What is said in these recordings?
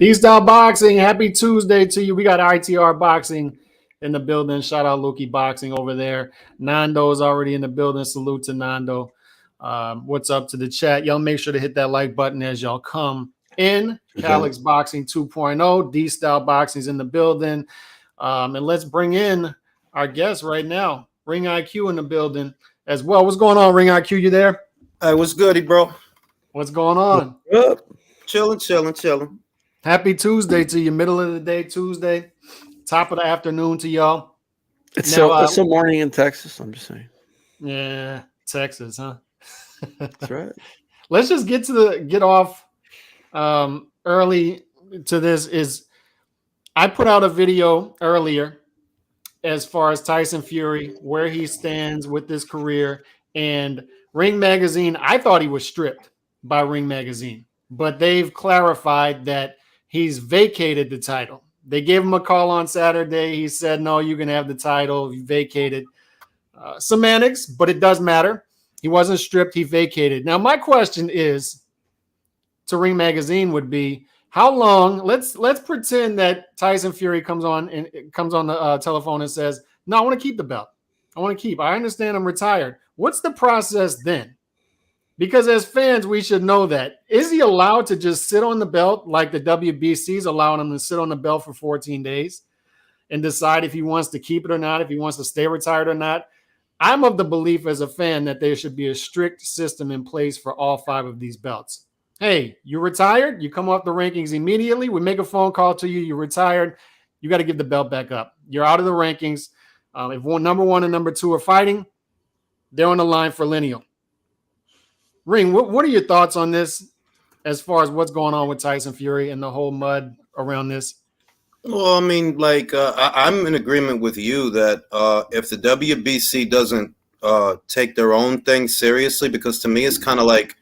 D-Style Boxing, happy Tuesday to you. We got ITR Boxing in the building. Shout out Loki Boxing over there. Nando's already in the building. Salute to Nando. What's up to the chat? Y'all make sure to hit that like button as y'all come in. Calix Boxing 2.0. D-Style Boxing's in the building. And let's bring in our guest right now. RingIQ in the building as well. What's going on, RingIQ? You there? Hey, what's goody, bro? What's going on? Chilling. Happy Tuesday to you. Middle of the day Tuesday. Top of the afternoon to y'all. It's a morning in Texas. I'm just saying. Yeah, Texas, huh? That's right. Let's just get off early to this. I put out a video earlier as far as Tyson Fury, where he stands with this career, and Ring Magazine. I thought he was stripped by Ring Magazine, but they've clarified that he's vacated the title. They gave him a call on Saturday. He said, no, you can have the title. He vacated. Semantics, but it does matter. He wasn't stripped. He vacated. Now, my question is to Ring Magazine would be, how long? Let's pretend that Tyson Fury comes on the telephone and says, no, I want to keep the belt. I understand I'm retired. What's the process then? Because as fans, we should know that. Is he allowed to just sit on the belt like the WBC is allowing him to sit on the belt for 14 days and decide if he wants to keep it or not, if he wants to stay retired or not? I'm of the belief as a fan that there should be a strict system in place for all 5 of these belts. Hey, you retired? You come off the rankings immediately. We make a phone call to you. You're retired. You got to give the belt back up. You're out of the rankings. If number 1 and number 2 are fighting, they're on the line for Lineal. Ring, what are your thoughts on this as far as what's going on with Tyson Fury and the whole mud around this? Well, I mean, I'm in agreement with you that if the WBC doesn't take their own thing seriously, because to me it's kind of like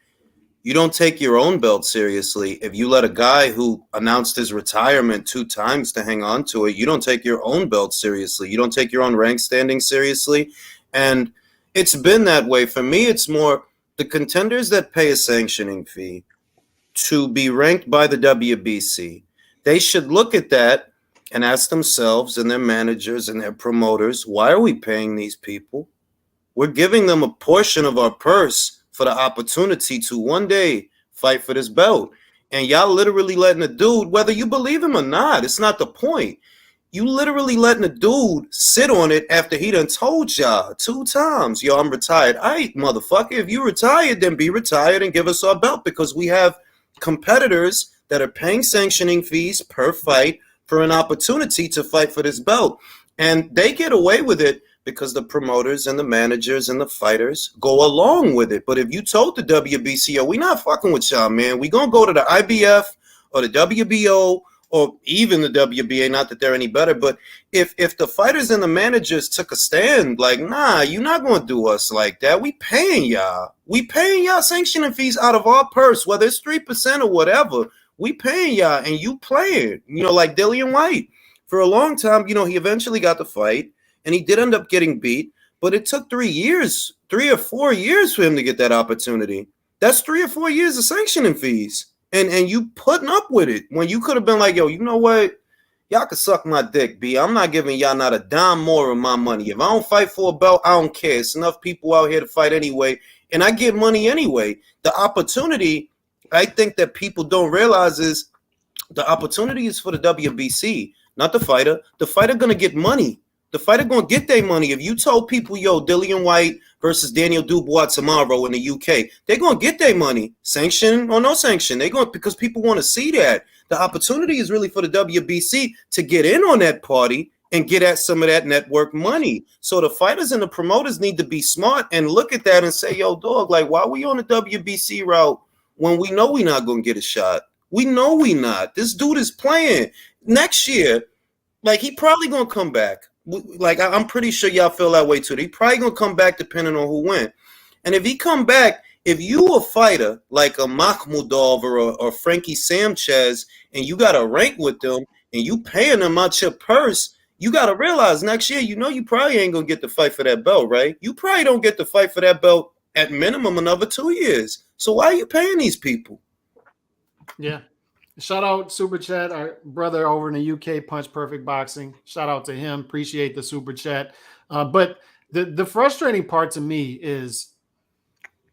you don't take your own belt seriously. If you let a guy who announced his retirement 2 times to hang on to it, you don't take your own belt seriously. You don't take your own rank standing seriously. And it's been that way. For me, it's more the contenders that pay a sanctioning fee to be ranked by the WBC. They should look at that and ask themselves and their managers and their promoters, why are we paying these people? We're giving them a portion of our purse for the opportunity to one day fight for this belt. And y'all literally letting a dude, whether you believe him or not, it's not the point. You literally letting a dude sit on it after he done told y'all 2 times, yo, I'm retired. All right, motherfucker, if you retired, then be retired and give us our belt, because we have competitors that are paying sanctioning fees per fight for an opportunity to fight for this belt. And they get away with it because the promoters and the managers and the fighters go along with it. But if you told the WBC, yo, we not fucking with y'all, man. We gonna go to the IBF or the WBO or even the WBA, not that they're any better, but if the fighters and the managers took a stand, like, nah, you're not going to do us like that. We paying y'all. We paying y'all sanctioning fees out of our purse, whether it's 3% or whatever. We paying y'all, and you playing. Like Dillian White. For a long time, he eventually got the fight, and he did end up getting beat, but it took 3 or 4 years for him to get that opportunity. That's 3 or 4 years of sanctioning fees. And you putting up with it when you could have been like, yo, you know what? Y'all can suck my dick, B. I'm not giving y'all not a dime more of my money. If I don't fight for a belt, I don't care. It's enough people out here to fight anyway, and I get money anyway. The opportunity, I think that people don't realize is the opportunity is for the WBC, not the fighter. The fighter going to get money. The fighter going to get their money. If you told people, yo, Dillian White versus Daniel Dubois tomorrow in the UK, they're going to get their money. Sanction or no sanction. They're going, because people want to see that. The opportunity is really for the WBC to get in on that party and get at some of that network money. So the fighters and the promoters need to be smart and look at that and say, yo, dog, like, why are we on the WBC route when we know we're not going to get a shot? We know we not. This dude is playing. Next year, like, he probably going to come back. Like, I'm pretty sure y'all feel that way too. He probably gonna come back depending on who wins. And if he come back, if you a fighter like a Makhmudov or Frankie Sanchez, and you got to rank with them, and you paying them out your purse, you got to realize next year, you probably ain't gonna get to fight for that belt, right? You probably don't get to fight for that belt at minimum another 2 years. So why are you paying these people? Yeah. Shout out Super Chat, our brother over in the UK, Punch Perfect Boxing. Shout out to him. Appreciate the Super Chat. But the frustrating part to me is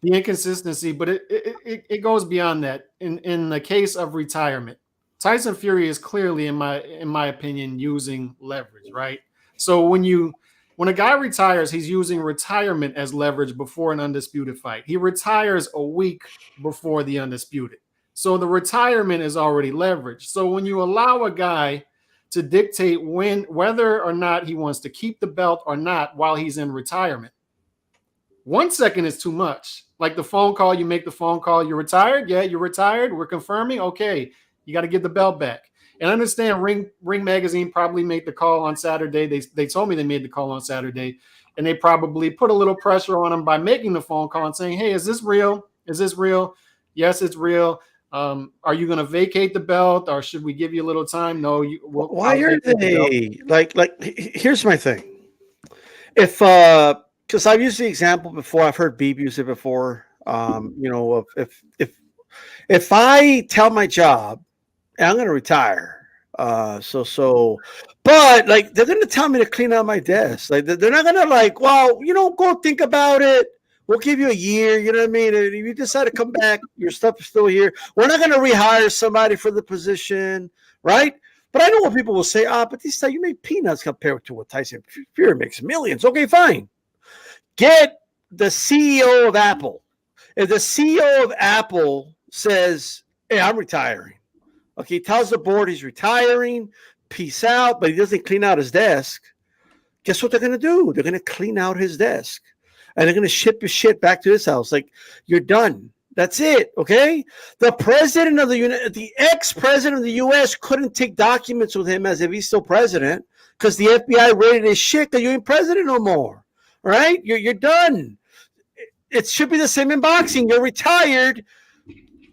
the inconsistency, but it goes beyond that. In the case of retirement, Tyson Fury is clearly, in my opinion, using leverage, right? So when a guy retires, he's using retirement as leverage before an undisputed fight. He retires a week before the undisputed. So the retirement is already leveraged. So when you allow a guy to dictate whether or not he wants to keep the belt or not while he's in retirement, 1 second is too much. Like the phone call, you make the phone call, you're retired? Yeah, you're retired. We're confirming. Okay, you got to get the belt back. And I understand Ring Magazine probably made the call on Saturday. They told me they made the call on Saturday, and they probably put a little pressure on him by making the phone call and saying, hey, is this real? Is this real? Yes, it's real. Are you going to vacate the belt, or should we give you a little time? No. Why are they like? Here's my thing. If because I've used the example before, I've heard Beeb use it before. If I tell my job and I'm going to retire, but like they're going to tell me to clean out my desk. Like they're not going to like, well, go think about it. We'll give you a year, you know what I mean? And if you decide to come back, your stuff is still here. We're not going to rehire somebody for the position, right? But I know what people will say, but this time you make peanuts compared to what Tyson Fury makes millions. Okay, fine. Get the CEO of Apple. If the CEO of Apple says, hey, I'm retiring, okay, he tells the board he's retiring, peace out, but he doesn't clean out his desk, guess what they're going to do? They're going to clean out his desk. And they're going to ship his shit back to his house. Like, you're done. That's it, okay? The president of the ex-president of the U.S. couldn't take documents with him as if he's still president because the FBI raided his shit that you ain't president no more, all right? You're done. It should be the same in boxing. You're retired.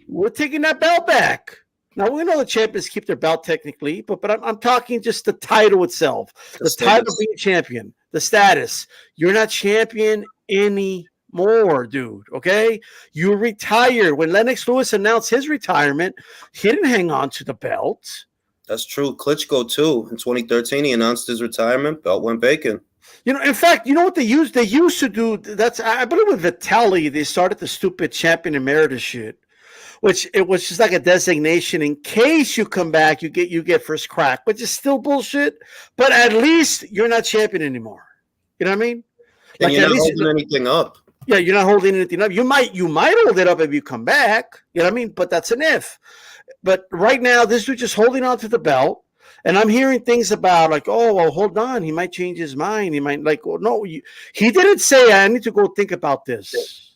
We're taking that belt back. Now, we know the champions keep their belt technically, but I'm talking just the title itself, the title of being champion, the status. You're not champion anymore, dude, okay? You retired. When Lennox Lewis announced his retirement, he didn't hang on to the belt. That's true. Klitschko, too. In 2013, he announced his retirement. Belt went vacant. In fact, you know what they used? They used to do, I believe with Vitaly, they started the stupid champion emeritus shit, which it was just like a designation in case you come back, you get first crack, which is still bullshit, but at least you're not champion anymore. You know what I mean? Like, and you're not holding anything up. Yeah, you're not holding anything up. You might hold it up if you come back. You know what I mean? But that's an if. But right now, this dude just holding on to the belt. And I'm hearing things about like, oh, well, hold on. He might change his mind. He might like, well, no, he didn't say, I need to go think about this.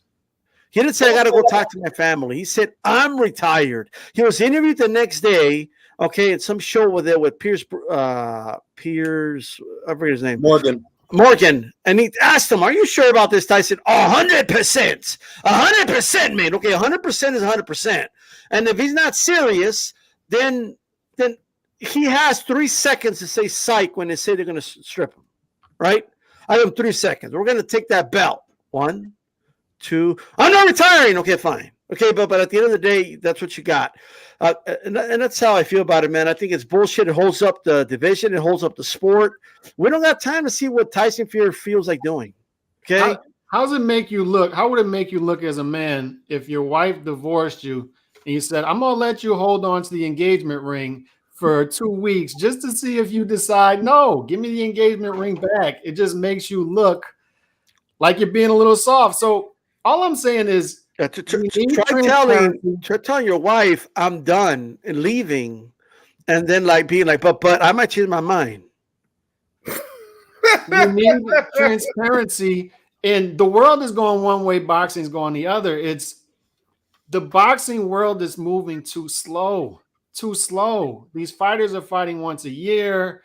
He didn't say, I got to go talk to my family. He said, I'm retired. He was interviewed the next day, okay, at some show with Piers, I forget his name. Morgan, and he asked him, are you sure about this, Tyson? 100%. 100%, man. Okay, 100% is 100%. And if he's not serious, then he has 3 seconds to say psych when they say they're going to strip him, right? I have 3 seconds. We're going to take that belt. 1, 2. I'm not retiring. Okay, fine. Okay, but at the end of the day, that's what you got. And that's how I feel about it, man. I think it's bullshit. It holds up the division. It holds up the sport. We don't got time to see what Tyson Fury feels like doing. Okay? How does it make you look? How would it make you look as a man if your wife divorced you and you said, I'm going to let you hold on to the engagement ring for 2 weeks just to see if you decide, no, give me the engagement ring back. It just makes you look like you're being a little soft. So all I'm saying is, try telling your wife I'm done and leaving, and then like being like, but I might change my mind. You need transparency, and the world is going one way, boxing is going the other. It's the boxing world is moving too slow. These fighters are fighting once a year,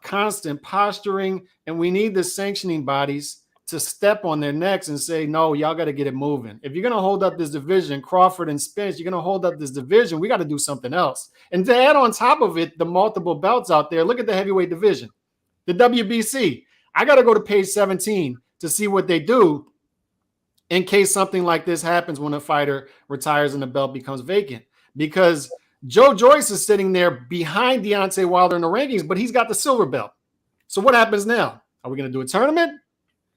constant posturing, and we need the sanctioning bodies to step on their necks and say, no, y'all got to get it moving. If you're going to hold up this division, Crawford and Spence, you're going to hold up this division, we got to do something else. And to add on top of it, the multiple belts out there, look at the heavyweight division, the WBC. I got to go to page 17 to see what they do in case something like this happens when a fighter retires and the belt becomes vacant. Because Joe Joyce is sitting there behind Deontay Wilder in the rankings, but he's got the silver belt. So what happens now? Are we going to do a tournament?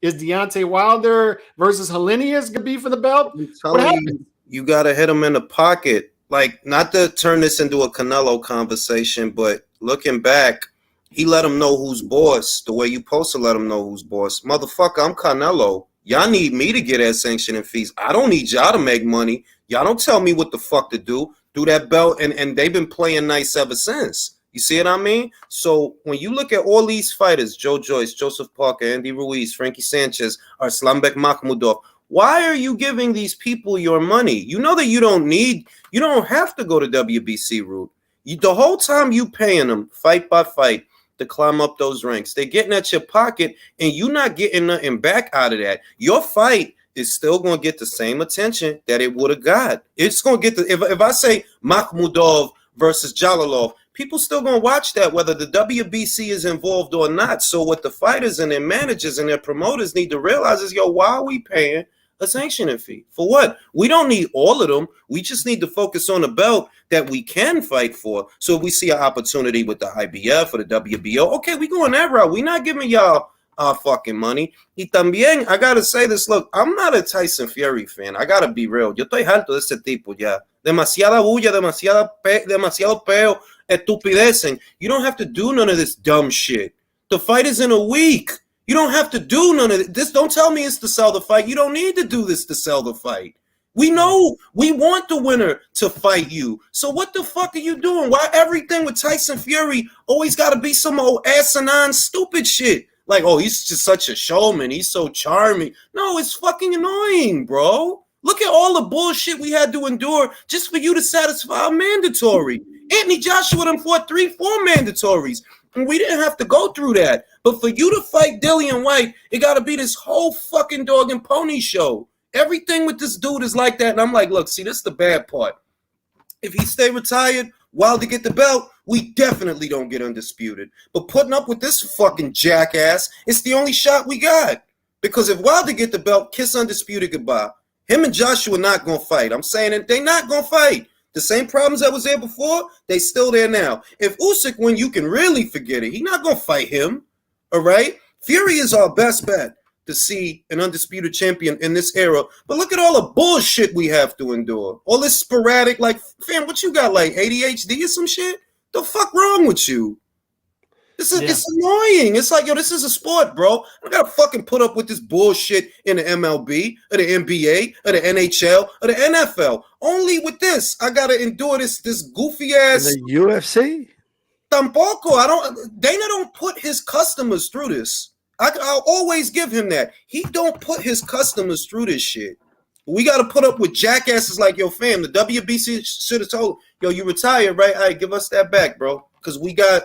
Is Deontay Wilder versus Helenius going to be for the belt? I'm telling you, you got to hit him in the pocket. Like, not to turn this into a Canelo conversation, but looking back, he let him know who's boss the way you supposed to let him know who's boss. Motherfucker, I'm Canelo. Y'all need me to get that sanctioning fees. I don't need y'all to make money. Y'all don't tell me what the fuck to do. Do that belt, and they've been playing nice ever since. You see what I mean? So when you look at all these fighters, Joe Joyce, Joseph Parker, Andy Ruiz, Frankie Sanchez, Arslanbek Makhmudov, why are you giving these people your money? You know that you don't have to go to WBC route. The whole time you paying them fight by fight to climb up those ranks, they're getting at your pocket, and you're not getting nothing back out of that. Your fight is still going to get the same attention that it would have got. It's going to get if I say Makhmudov versus Jalalov, people still going to watch that whether the WBC is involved or not. So what the fighters and their managers and their promoters need to realize is, yo, why are we paying a sanctioning fee? For what? We don't need all of them. We just need to focus on the belt that we can fight for. So if we see an opportunity with the IBF or the WBO, okay, we going that route. We're not giving y'all our fucking money. Y también, I gotta say this, look, I'm not a Tyson Fury fan. I gotta be real. Yo estoy harto de ese tipo ya. Demasiada bulla, demasiado peo, estupidecen. You don't have to do none of this dumb shit. The fight is in a week. You don't have to do none of this. Don't tell me it's to sell the fight. You don't need to do this to sell the fight. We know we want the winner to fight you. So what the fuck are you doing? Why everything with Tyson Fury always got to be some old asinine stupid shit? Like, oh, he's just such a showman. He's so charming. No, it's fucking annoying, bro. Look at all the bullshit we had to endure just for you to satisfy a mandatory. Anthony Joshua done fought 3-4 mandatories. And we didn't have to go through that. But for you to fight Dillian White, it got to be this whole fucking dog and pony show. Everything with this dude is like that. And I'm like, look, see, this is the bad part. If he stay retired, Wilder get the belt, we definitely don't get undisputed. But putting up with this fucking jackass, it's the only shot we got. Because if Wilder get the belt, kiss undisputed goodbye. Him and Joshua not going to fight. I'm saying that they not going to fight. The same problems that was there before, they still there now. If Usyk win, you can really forget it. He not going to fight him. All right? Fury is our best bet to see an undisputed champion in this era. But look at all the bullshit we have to endure. All this sporadic, like, fam, what you got, like ADHD or some shit? The fuck wrong with you? It's annoying. It's like, yo, this is a sport, bro. I gotta fucking put up with this bullshit in the MLB, or the NBA, or the NHL, or the NFL. Only with this, I gotta endure this goofy ass. And the UFC? Tampoco. Dana don't put his customers through this. I'll always give him that. He don't put his customers through this shit. We got to put up with jackasses like, yo, fam, the WBC should have told, yo, you retired, right? All right, give us that back, bro. Because we got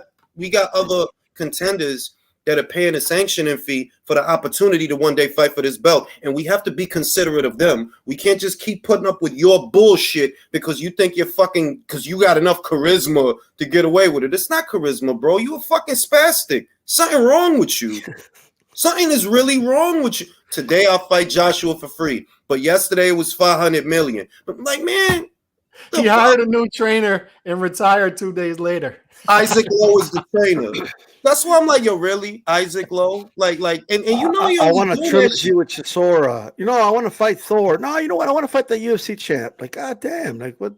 other contenders that are paying a sanctioning fee for the opportunity to one day fight for this belt. And we have to be considerate of them. We can't just keep putting up with your bullshit because you think because you got enough charisma to get away with it. It's not charisma, bro. You a fucking spastic. Something wrong with you. Something is really wrong with you. Today I'll fight Joshua for free. But yesterday it was $500 million. But I'm like, man. He hired a new trainer and retired 2 days later. Isaac Lowe is the trainer. That's why I'm like, yo, really? Isaac Lowe? Like, and you know you I want a trilogy with Chisora. You know, I want to fight Thor. No, you know what? I want to fight the UFC champ. Like, god damn. Like, what?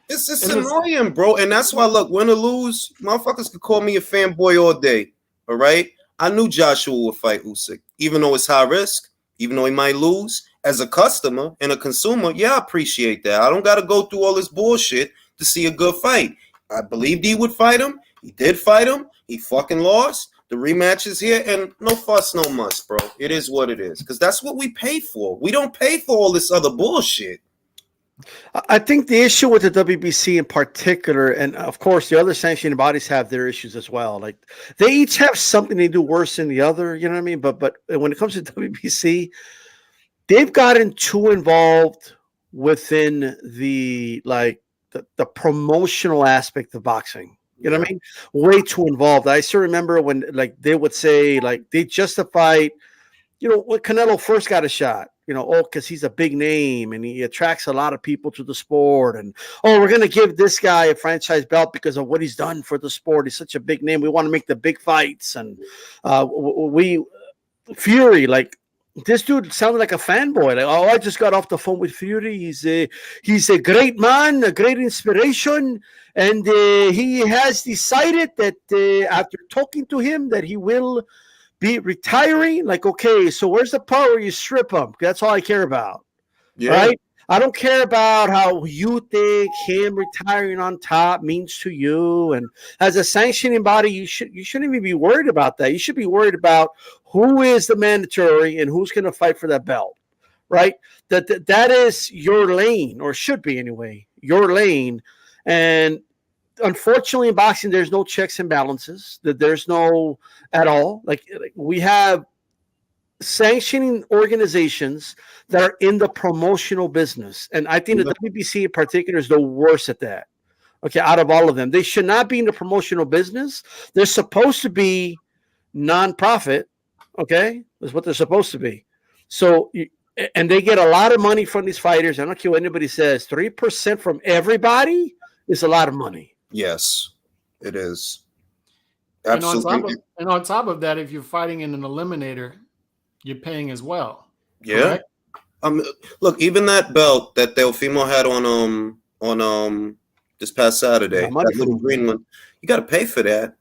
It's just annoying, bro. And that's why, look, win or lose, motherfuckers could call me a fanboy all day. All right? I knew Joshua would fight Usyk, even though it's high risk, even though he might lose. As a customer and a consumer, yeah, I appreciate that. I don't got to go through all this bullshit to see a good fight. I believed he would fight him. He did fight him. He fucking lost. The rematch is here, and no fuss, no muss, bro. It is what it is, because that's what we pay for. We don't pay for all this other bullshit. I think the issue with the WBC in particular, and of course the other sanctioning bodies have their issues as well. Like they each have something they do worse than the other. You know what I mean? But when it comes to WBC, they've gotten too involved within the promotional aspect of boxing. You know what I mean? Way too involved. I still remember when like they would say like they justified, you know, when Canelo first got a shot. because he's a big name and he attracts a lot of people to the sport. And, we're going to give this guy a franchise belt because of what he's done for the sport. He's such a big name. We want to make the big fights. And Fury, like, this dude sounded like a fanboy. Like, I just got off the phone with Fury. He's a great man, a great inspiration. And he has decided that after talking to him that he will be retiring. Like, okay, so where's the part where you strip him? That's all I care about. Yeah. Right? I don't care about how you think him retiring on top means to you. And as a sanctioning body, you shouldn't even be worried about that. You should be worried about who is the mandatory and who's going to fight for that belt, right? That is your lane, or should be anyway, your lane. And unfortunately, in boxing, there's no checks and balances. That there's no at all. Like we have sanctioning organizations that are in the promotional business, and I think the WBC in particular is the worst at that. Okay, out of all of them, they should not be in the promotional business. They're supposed to be non-profit. Okay, that's what they're supposed to be. So, and they get a lot of money from these fighters. I don't care what anybody says. 3% from everybody is a lot of money. Yes, it is. Absolutely. And on top of that, if you're fighting in an eliminator, you're paying as well. Yeah. Correct? Look, even that belt that Teofimo had on this past Saturday, that little green one, you got to pay for that.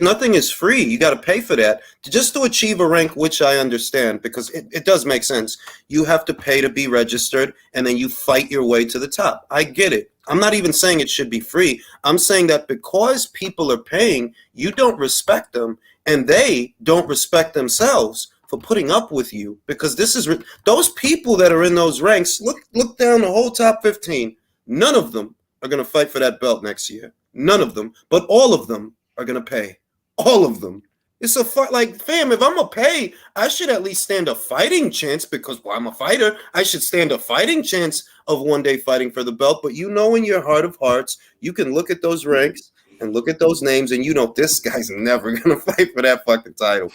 Nothing is free. You got to pay for that just to achieve a rank, which I understand because it does make sense. You have to pay to be registered, and then you fight your way to the top. I get it. I'm not even saying it should be free. I'm saying that because people are paying, you don't respect them, and they don't respect themselves for putting up with you, because this is those people that are in those ranks. Look down the whole top 15. None of them are going to fight for that belt next year. None of them, but all of them are going to pay. All of them. It's a fight. Like, fam, if I'm going to pay, I should at least stand a fighting chance because, I'm a fighter. I should stand a fighting chance of one day fighting for the belt. But in your heart of hearts, you can look at those ranks and look at those names, and this guy's never going to fight for that fucking title.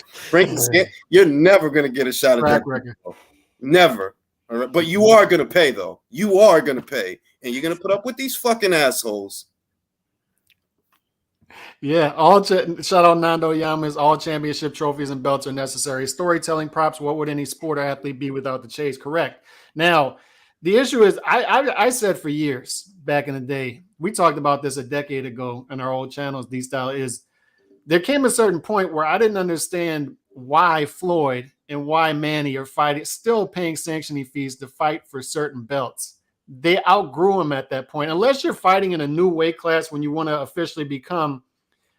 You're never going to get a shot at that record. Never. All right? But you are going to pay, though. You are going to pay. And you're going to put up with these fucking assholes. Yeah, shout out Nando Yamas. All championship trophies and belts are necessary. Storytelling, props. What would any sport or athlete be without the chase? Correct. Now, the issue is, I said for years back in the day, we talked about this a decade ago in our old channels, D-Style, is there came a certain point where I didn't understand why Floyd and why Manny are still paying sanctioning fees to fight for certain belts. They outgrew them at that point. Unless you're fighting in a new weight class when you want to officially become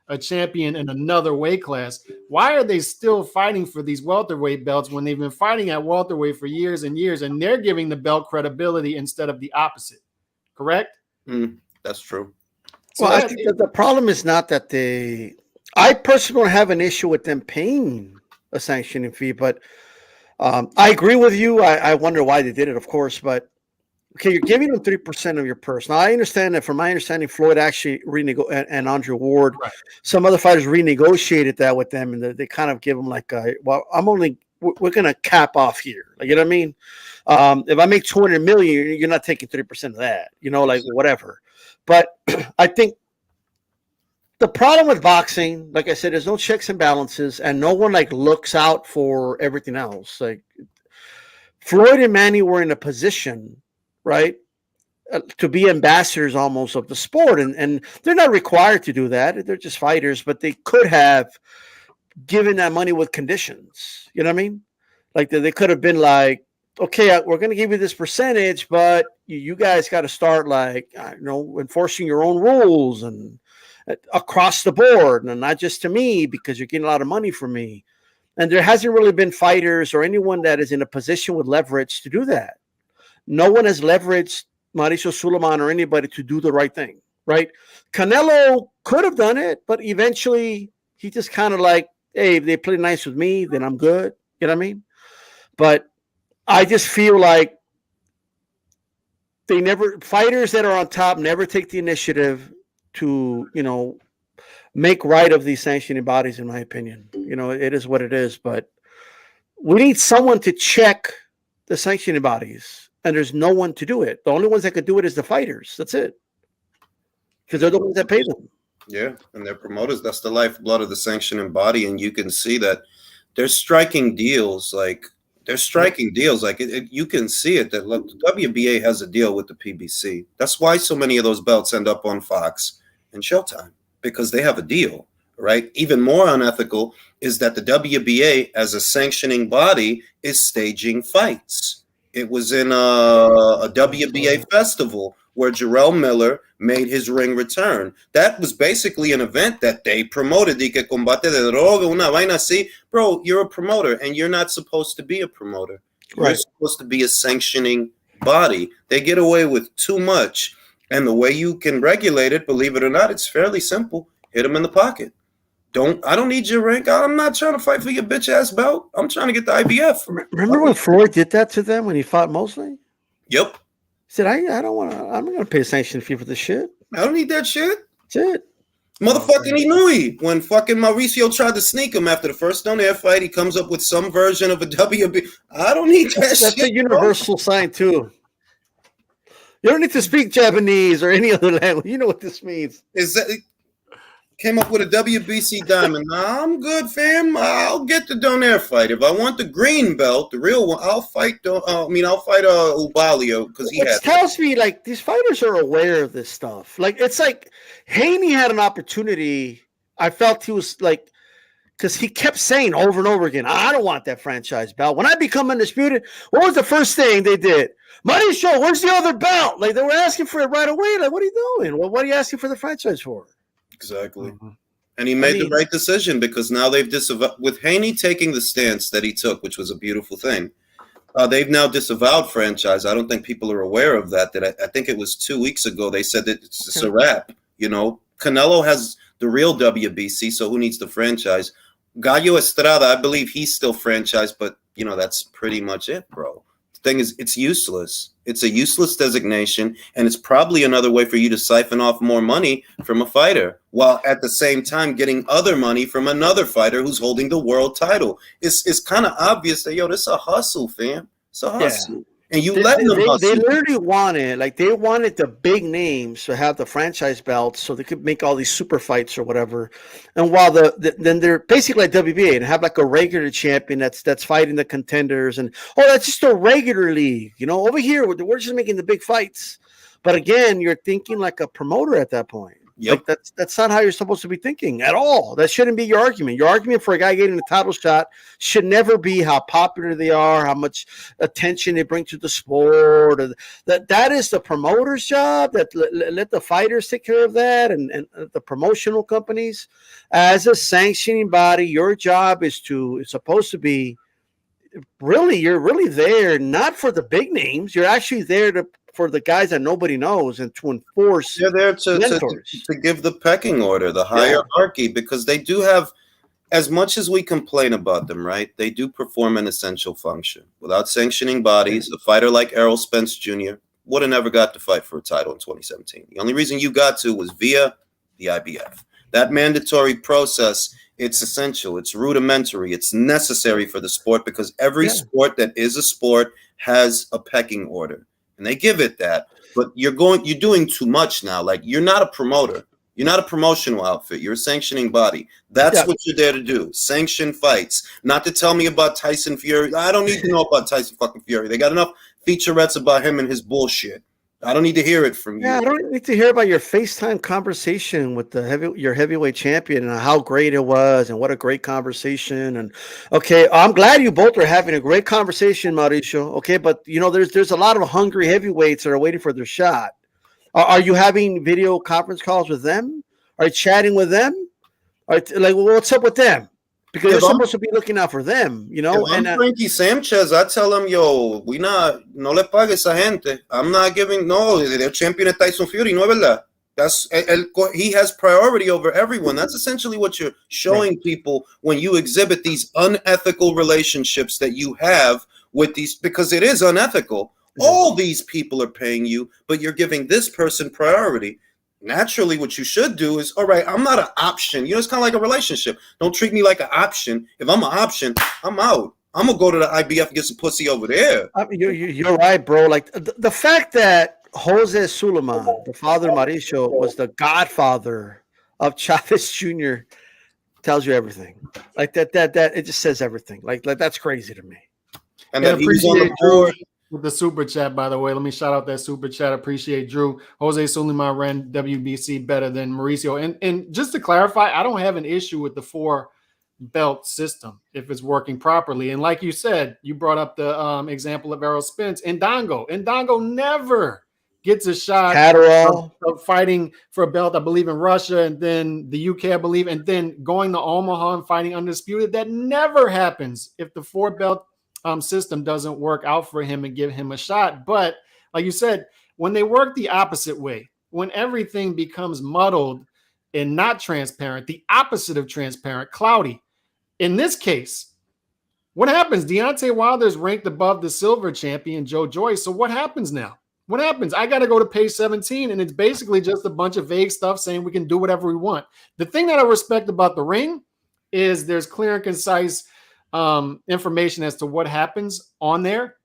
a champion in another weight class, why are they still fighting for these welterweight belts when they've been fighting at welterweight for years and years, and they're giving the belt credibility instead of the opposite? Correct? That's true. So I think that the problem is not that I personally don't have an issue with them paying a sanctioning fee, but I agree with you. I wonder why they did it, of course, but okay, you're giving them 3% of your purse. Now, I understand that. From my understanding, Floyd actually and Andre Ward, right, some other fighters renegotiated that with them, and they kind of give them like, we're going to cap off here. Like, you know what I mean? If I make $200 million, you're not taking 3% of that, like whatever. But I think the problem with boxing, like I said, there's no checks and balances, and no one looks out for everything else. Like Floyd and Manny were in a position, right, to be ambassadors almost of the sport, and they're not required to do that. They're just fighters, but they could have given that money with conditions. You know what I mean? Like they could have been like, okay, we're going to give you this percentage, but you guys got to start enforcing your own rules and across the board, and not just to me because you're getting a lot of money from me. And there hasn't really been fighters or anyone that is in a position with leverage to do that. No one has leveraged Mauricio Suleiman or anybody to do the right thing, right? Canelo could have done it, but eventually he just kind of like, hey, if they play nice with me, then I'm good. You know what I mean? But I just feel like fighters that are on top never take the initiative to, make right of these sanctioning bodies, in my opinion. It is what it is, but we need someone to check the sanctioning bodies, and there's no one to do it. The only ones that could do it is the fighters. That's it, because they're the ones that pay them. Yeah, and their promoters. That's the lifeblood of the sanctioning body, and you can see that they're striking deals. Like you can see it that look, the WBA has a deal with the PBC. That's why so many of those belts end up on Fox and Showtime, because they have a deal, right? Even more unethical is that the WBA, as a sanctioning body, is staging fights. It was in a WBA festival where Jarrell Miller made his ring return. That was basically an event that they promoted. Y que combate de droga, una vaina así. Bro, you're a promoter, and you're not supposed to be a promoter. You're supposed to be a sanctioning body. They get away with too much. And the way you can regulate it, believe it or not, it's fairly simple. Hit them in the pocket. I don't need your rank. I'm not trying to fight for your bitch ass belt. I'm trying to get the IBF. Remember when Floyd did that to them when he fought Mosley? Yep. He said, I don't want to, I'm not going to pay a sanction fee for this shit. I don't need that shit. That's it. Motherfucking Inui. When fucking Mauricio tried to sneak him after the first Donaire fight, he comes up with some version of a WB. I don't need that shit. That's a universal sign, too. You don't need to speak Japanese or any other language. You know what this means. Is that came up with a WBC diamond? Nah, I'm good, fam. I'll get the Donaire fight. If I want the green belt, the real one, I'll fight. I'll fight Ubalio because he has. Tells me like these fighters are aware of this stuff. Like it's like Haney had an opportunity. I felt he was like, because he kept saying over and over again, I don't want that franchise belt. When I become undisputed, what was the first thing they did? Mauricio, where's the other belt? Like they were asking for it right away. Like, what are you doing? Well, what are you asking for the franchise for? Exactly. Mm-hmm. And he made the right decision because now they've disavowed, with Haney taking the stance that he took, which was a beautiful thing. They've now disavowed franchise. I don't think people are aware of that. I think it was 2 weeks ago. They said that it's a wrap. You know, Canelo has the real WBC, so who needs the franchise? Gallo Estrada, I believe he's still franchised, but you know that's pretty much it, bro. The thing is, it's useless. It's a useless designation, and it's probably another way for you to siphon off more money from a fighter, while at the same time getting other money from another fighter who's holding the world title. It's kind of obvious that, yo, this is a hustle, fam. It's a hustle. Yeah. And you let them hustle. They literally wanted the big names to have the franchise belts so they could make all these super fights or whatever. And while then they're basically like WBA and have like a regular champion that's fighting the contenders and that's just a regular league. You know, over here we're just making the big fights. But again, you're thinking like a promoter at that point. Yep. Like that's not how you're supposed to be thinking at all. That shouldn't be your argument. Your argument for a guy getting a title shot should never be how popular they are, how much attention they bring to the sport. Or that is the promoter's job. That let the fighters take care of that, and the promotional companies. As a sanctioning body, your job is supposed to be you're really there not for the big names. You're actually there for the guys that nobody knows and to enforce. They're there to give the pecking order, the hierarchy, because they do have, as much as we complain about them, right? They do perform an essential function. Without sanctioning bodies, a fighter like Errol Spence Jr. would have never got to fight for a title in 2017. The only reason you got to was via the IBF. That mandatory process, it's essential, it's rudimentary, it's necessary for the sport because every sport that is a sport has a pecking order. And they give it that, but you're doing too much now. Like you're not a promoter. You're not a promotional outfit. You're a sanctioning body. That's what you're there to do. Sanction fights. Not to tell me about Tyson Fury. I don't need to know about Tyson fucking Fury. They got enough featurettes about him and his bullshit. I don't need to hear it from you. Yeah, I don't need to hear about your FaceTime conversation with your heavyweight champion and how great it was and what a great conversation. And okay, I'm glad you both are having a great conversation, Mauricio. Okay, but you know, there's a lot of hungry heavyweights that are waiting for their shot. Are you having video conference calls with them? Are you chatting with them? What's up with them? Because you're supposed to be looking out for them, you know. And Frankie Sanchez, I tell him, yo, no le pague esa gente. I'm not giving, they're champion at Tyson Fury, no verdad. He has priority over everyone. That's essentially what you're showing people when you exhibit these unethical relationships that you have with these, because it is unethical. All these people are paying you, but you're giving this person priority. Naturally, what you should do is, all right, I'm not an option. You know, it's kind of like a relationship. Don't treat me like an option. If I'm an option, I'm out. I'm gonna go to the IBF and get some pussy over there. You're right, bro. Like the fact that Jose Suleiman, the father of Mauricio, was the godfather of Chavez Jr. tells you everything. Like that it just says everything. Like that's crazy to me. And that he was on the board with the super chat, by the way. Let me shout out that super chat. Appreciate Drew. Jose Suleiman ran WBC better than Mauricio. And just to clarify, I don't have an issue with the 4 belt system if it's working properly. And like you said, you brought up the example of Errol Spence and Dongo never gets a shot of fighting for a belt, I believe, in Russia, and then the UK, I believe, and then going to Omaha and fighting undisputed. That never happens if the 4 belt system doesn't work out for him and give him a shot. But like you said, when they work the opposite way, when everything becomes muddled and not transparent, the opposite of transparent, cloudy. In this case, what happens? Deontay Wilder's ranked above the silver champion, Joe Joyce. So what happens now? What happens? I got to go to page 17, and it's basically just a bunch of vague stuff saying we can do whatever we want. The thing that I respect about the ring is there's clear and concise information as to what happens on there,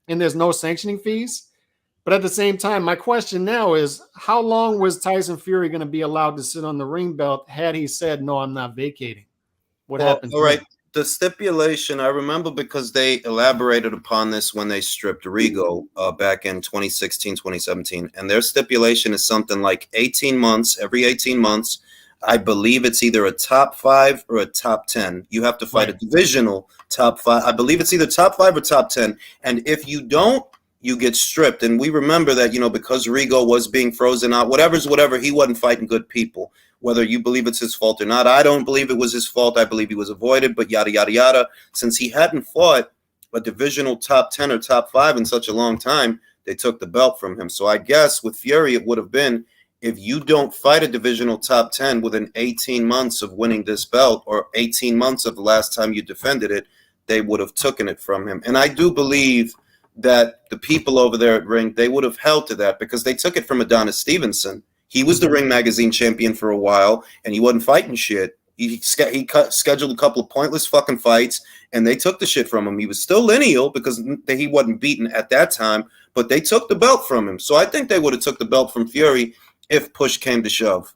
and there's no sanctioning fees. But at the same time, my question now is, how long was Tyson Fury going to be allowed to sit on the ring belt had he said, no, I'm not vacating? What happened? All right. The stipulation, I remember because they elaborated upon this when they stripped Rigo back in 2016, 2017. And their stipulation is something like 18 months, every 18 months. I believe it's either a top 5 or a top 10. You have to fight a divisional top 5. I believe it's either top 5 or top 10. And if you don't, you get stripped. And we remember that, because Rigo was being frozen out, whatever's whatever, he wasn't fighting good people. Whether you believe it's his fault or not, I don't believe it was his fault. I believe he was avoided, but yada, yada, yada. Since he hadn't fought a divisional top 10 or top 5 in such a long time, they took the belt from him. So I guess with Fury, it would have been, if you don't fight a divisional top 10 within 18 months of winning this belt or 18 months of the last time you defended it, they would have taken it from him. And I do believe that the people over there at Ring, they would have held to that because they took it from Adonis Stevenson. He was the Ring Magazine champion for a while, and he wasn't fighting shit. He scheduled a couple of pointless fucking fights, and they took the shit from him. He was still lineal because he wasn't beaten at that time, but they took the belt from him. So I think they would have took the belt from Fury if push came to shove.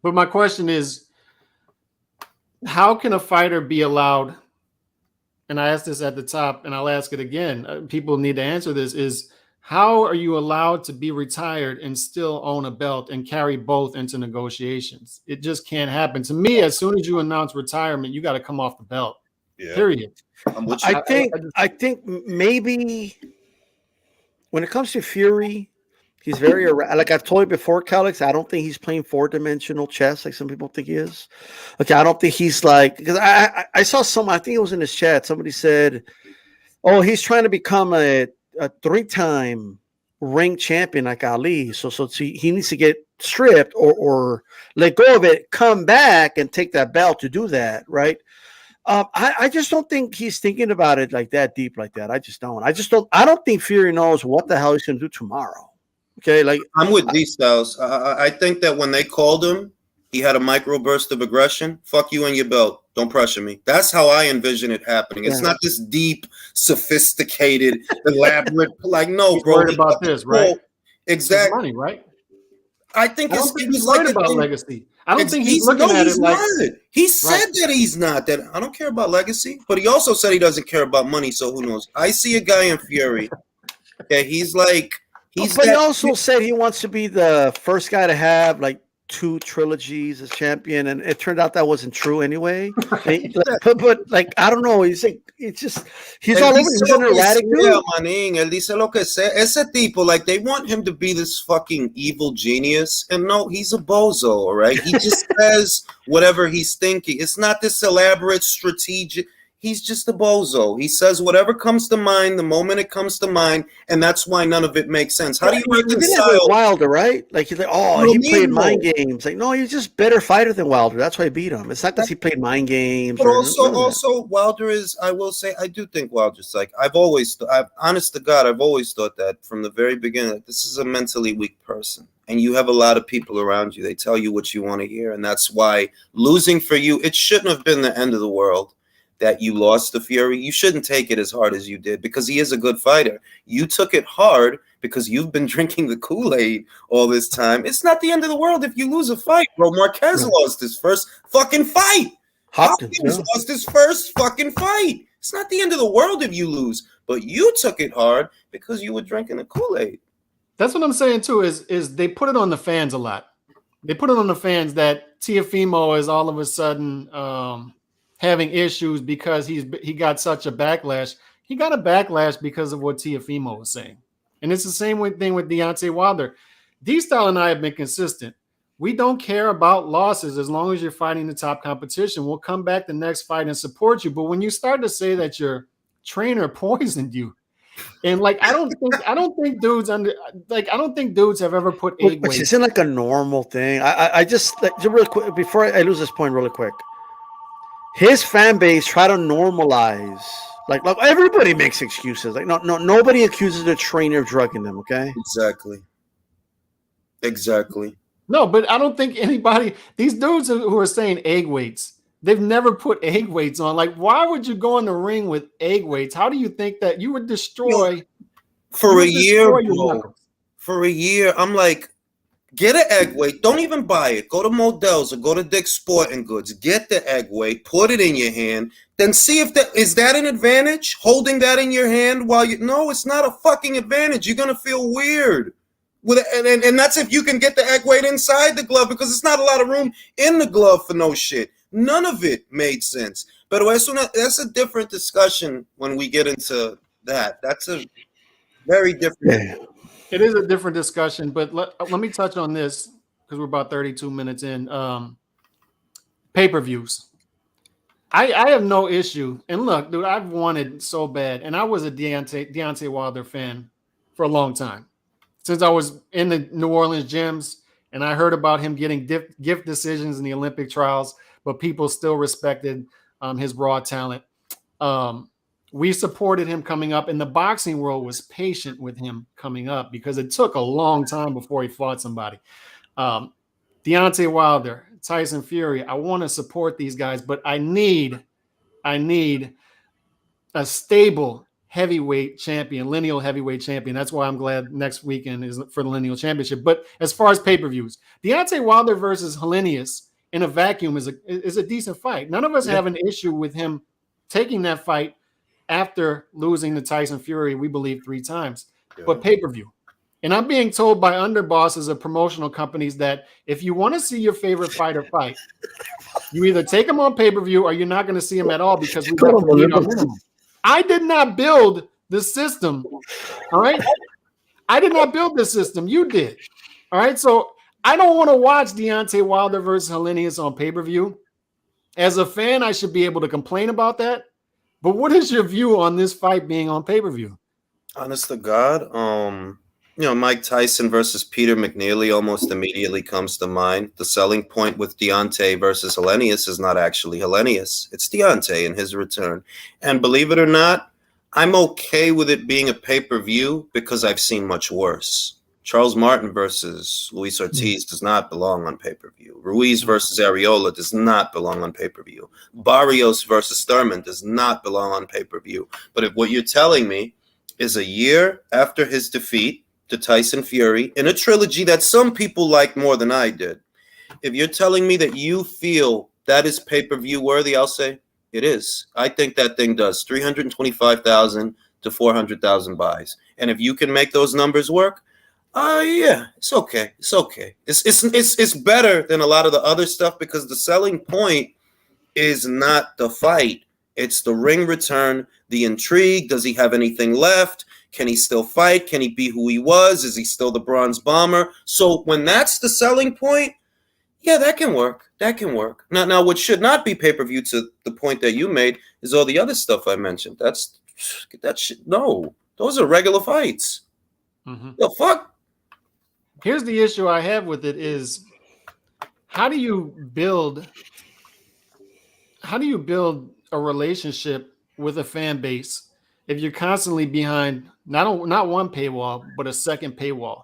But my question is, how can a fighter be allowed, and I asked this at the top, and I'll ask it again, people need to answer this, is how are you allowed to be retired and still own a belt and carry both into negotiations? It just can't happen. To me, as soon as you announce retirement, you got to come off the belt. Yeah. Period. I think maybe when it comes to Fury, he's very like I've told you before, Calix. I don't think he's playing 4-dimensional chess like some people think he is. Okay, I don't think he's like, because I saw some. I think it was in his chat. Somebody said, "Oh, he's trying to become a 3-time ring champion like Ali. So he needs to get stripped or let go of it, come back and take that belt to do that, right?" I just don't think he's thinking about it like that deep like that. I don't think Fury knows what the hell he's going to do tomorrow. Okay, like I'm with these styles. I think that when they called him, he had a microburst of aggression. Fuck you and your belt. Don't pressure me. That's how I envision it happening. It's not this deep, sophisticated, elaborate. Like, no, he's bro. Worried about this, right? Exactly. Money, right? I think he's worried about legacy. I don't think he's looking at it like he said that he's not. That I don't care about legacy, but he also said he doesn't care about money. So who knows? I see a guy in Fury. Okay, he's like. But he also said he wants to be the first guy to have like 2 trilogies as champion, and it turned out that wasn't true anyway. but like I don't know, he's like he's all over. He's an erratic dude. Él dice lo que sea. Ese tipo, like they want him to be this fucking evil genius, and no, he's a bozo. All right, he just says whatever he's thinking. It's not this elaborate strategic. He's just a bozo. He says whatever comes to mind the moment it comes to mind, and that's why none of it makes sense. How do you reconcile Wilder, right? Like he's like, he played mind games. Like, no, he's just better fighter than Wilder. That's why I beat him. It's not that he played mind games. But also Wilder is. I will say, I do think Wilder's like. Honest to God, I've always thought that from the very beginning. That this is a mentally weak person, and you have a lot of people around you. They tell you what you want to hear, and that's why losing for you, it shouldn't have been the end of the world. that you lost to Fury, you shouldn't take it as hard as you did because he is a good fighter. You took it hard because you've been drinking the Kool-Aid all this time. It's not the end of the world if you lose a fight, bro. Marquez lost his first fucking fight. Hopkins lost his first fucking fight. It's not the end of the world if you lose, but you took it hard because you were drinking the Kool-Aid. That's what I'm saying too. Is they put it on the fans a lot. They put it on the fans that Teofimo is all of a sudden having issues because he got such a backlash. He got a backlash because of what Teofimo was saying, and it's the same thing with Deontay Wilder. D-Style and I have been consistent. We don't care about losses as long as you're fighting the top competition. We'll come back the next fight and support you. But when you start to say that your trainer poisoned you, and like I don't think dudes have ever put egg weights. Isn't like a normal thing. I just like, real quick before I lose this point really quick. His fan base try to normalize like everybody makes excuses. Like nobody accuses the trainer of drugging them. Okay, exactly. No, but I don't think anybody. These dudes who are saying egg weights. They've never put egg weights on. Like, why would you go in the ring with egg weights? How do you think that you would destroy? For a year, bro, for a year, I'm like, get an egg weight. Don't even buy it. Go to Modell's or go to Dick's Sporting Goods. Get the egg weight. Put it in your hand. Then see if is that an advantage? Holding that in your hand while you? No, it's not a fucking advantage. You're gonna feel weird. With and that's if you can get the egg weight inside the glove because it's not a lot of room in the glove for no shit. None of it made sense. But that's a different discussion when we get into that. That's a very different. It is a different discussion, but let me touch on this because we're about 32 minutes in. Pay-per-views. I have no issue. And look, dude, I've wanted so bad. And I was a Deontay Wilder fan for a long time. Since I was in the New Orleans gyms and I heard about him getting gift decisions in the Olympic trials, but people still respected his raw talent. We supported him coming up, and the boxing world was patient with him coming up because it took a long time before he fought somebody. Deontay Wilder, Tyson Fury, I want to support these guys, but I need a stable heavyweight champion, lineal heavyweight champion. That's why I'm glad next weekend is for the lineal championship. But as far as pay-per-views, Deontay Wilder versus Helenius in a vacuum is a decent fight. None of us have an issue with him taking that fight after losing to Tyson Fury, we believe 3 times. Yeah. But pay-per-view. And I'm being told by underbosses of promotional companies that if you want to see your favorite fighter fight, you either take him on pay-per-view or you're not going to see him at all because we got to meet our minimum. I did not build the system. All right. I did not build this system. You did. All right. So I don't want to watch Deontay Wilder versus Helenius on pay-per-view. As a fan, I should be able to complain about that. But what is your view on this fight being on pay-per-view? Honest to God, Mike Tyson versus Peter McNeely almost immediately comes to mind. The selling point with Deontay versus Helenius is not actually Helenius. It's Deontay in his return. And believe it or not, I'm okay with it being a pay-per-view because I've seen much worse. Charles Martin versus Luis Ortiz does not belong on pay-per-view. Ruiz versus Areola does not belong on pay-per-view. Barrios versus Thurman does not belong on pay-per-view. But if what you're telling me is a year after his defeat to Tyson Fury in a trilogy that some people liked more than I did, if you're telling me that you feel that is pay-per-view worthy, I'll say it is. I think that thing does 325,000 to 400,000 buys. And if you can make those numbers work, yeah, it's okay. It's okay. It's better than a lot of the other stuff because the selling point is not the fight. It's the ring return, the intrigue. Does he have anything left? Can he still fight? Can he be who he was? Is he still the Bronze Bomber? So when that's the selling point, yeah, that can work. That can work. Now, what should not be pay-per-view to the point that you made is all the other stuff I mentioned. That shit. No, those are regular fights. Mm-hmm. The fuck? Here's the issue I have with it is how do you build a relationship with a fan base if you're constantly behind not one paywall, but a second paywall?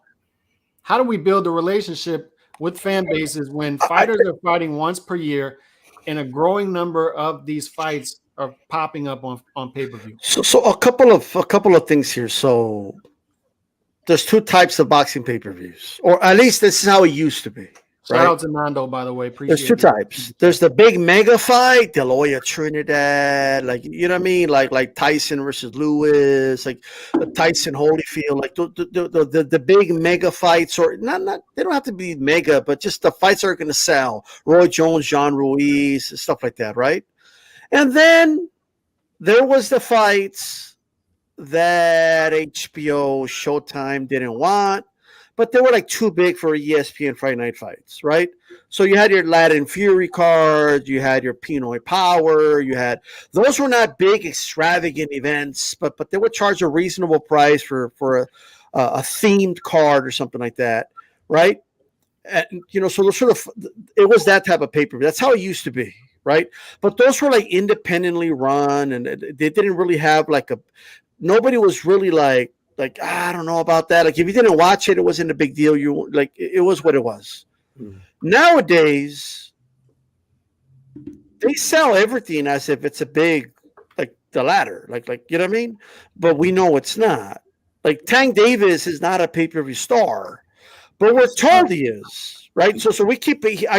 How do we build a relationship with fan bases when fighters are fighting once per year and a growing number of these fights are popping up on pay-per-view. So a couple of things here. So there's two types of boxing pay-per-views, or at least this is how it used to be. Shout Right? out to Nando, by the way. There's Appreciate two you. types. There's the big mega fight, De La Hoya Trinidad, like you know what I mean, like Tyson versus Lewis, like Tyson Holyfield, like the big mega fights, or not they don't have to be mega, but just the fights that are going to sell. Roy Jones, John Ruiz, stuff like that, right? And then there was the fights that HBO, Showtime didn't want, but they were like too big for ESPN Friday Night Fights, right? So you had your Latin Fury cards, you had your Pinoy Power, you had those were not big extravagant events, but they would charge a reasonable price for a themed card or something like that, right? And you know, so sort of it was that type of pay-per-view. That's how it used to be, right? But those were like independently run, and they didn't really have like nobody was really like I don't know about that. Like if you didn't watch it, it wasn't a big deal. You like it was what it was. Nowadays, they sell everything as if it's a big like the ladder, like you know what I mean. But we know it's not. Like Tank Davis is not a pay-per-view star, but we're told he is, right? So I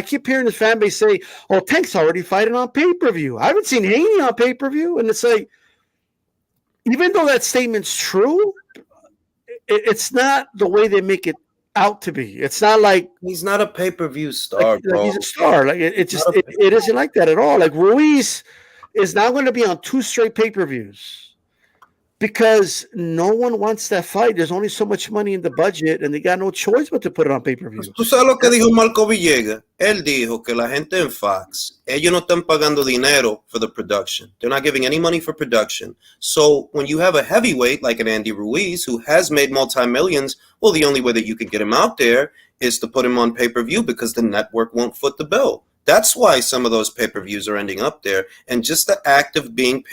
keep hearing the fan base say, "Oh, Tank's already fighting on pay-per-view." I haven't seen Haney on pay-per-view, and it's like, even though that statement's true, it's not the way they make it out to be. It's not like he's not a pay-per-view star, bro. Like he's a star. Like it isn't like that at all. Like Ruiz is now going to be on 2 straight pay-per-views because no one wants that fight. There's only so much money in the budget, and they got no choice but to put it on pay-per-view. ¿Tú sabes lo que dijo Marco Villegas? Él dijo que la gente en Fox, ellos no están pagando dinero for the production. They're not giving any money for production. So when you have a heavyweight like an Andy Ruiz who has made multi-millions, well, the only way that you can get him out there is to put him on pay-per-view because the network won't foot the bill. That's why some of those pay-per-views are ending up there. And just the act of being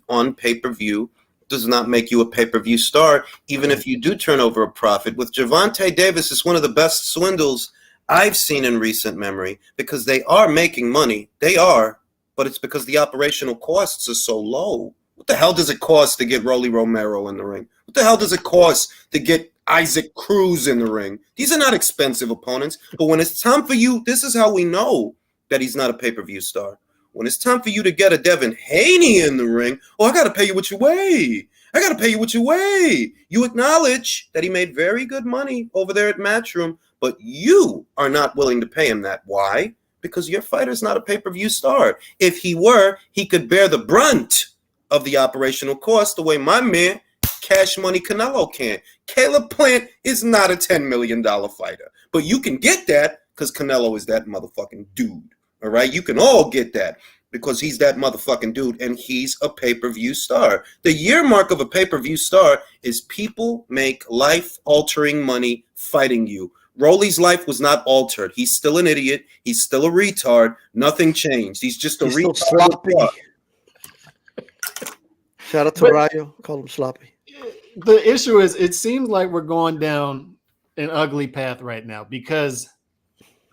on pay-per-view does not make you a pay-per-view star, even if you do turn over a profit. With Gervonta Davis, it's one of the best swindles I've seen in recent memory because they are making money. They are, but it's because the operational costs are so low. What the hell does it cost to get Rolly Romero in the ring? What the hell does it cost to get Isaac Cruz in the ring? These are not expensive opponents, but when it's time for you, this is how we know that he's not a pay-per-view star. When it's time for you to get a Devin Haney in the ring, oh, I got to pay you what you weigh. I got to pay you what you weigh. You acknowledge that he made very good money over there at Matchroom, but you are not willing to pay him that. Why? Because your fighter's not a pay-per-view star. If he were, he could bear the brunt of the operational cost the way my man, Cash Money Canelo can. Caleb Plant is not a $10 million fighter, but you can get that because Canelo is that motherfucking dude. All right, you can all get that because he's that motherfucking dude and he's a pay-per-view star. The year mark of a pay-per-view star is people make life-altering money fighting you. Rolly's life was not altered. He's still an idiot. He's still a retard. Nothing changed. He's just a retard. Sloppy. Shout out to Rayo. Call him sloppy. The issue is it seems like we're going down an ugly path right now because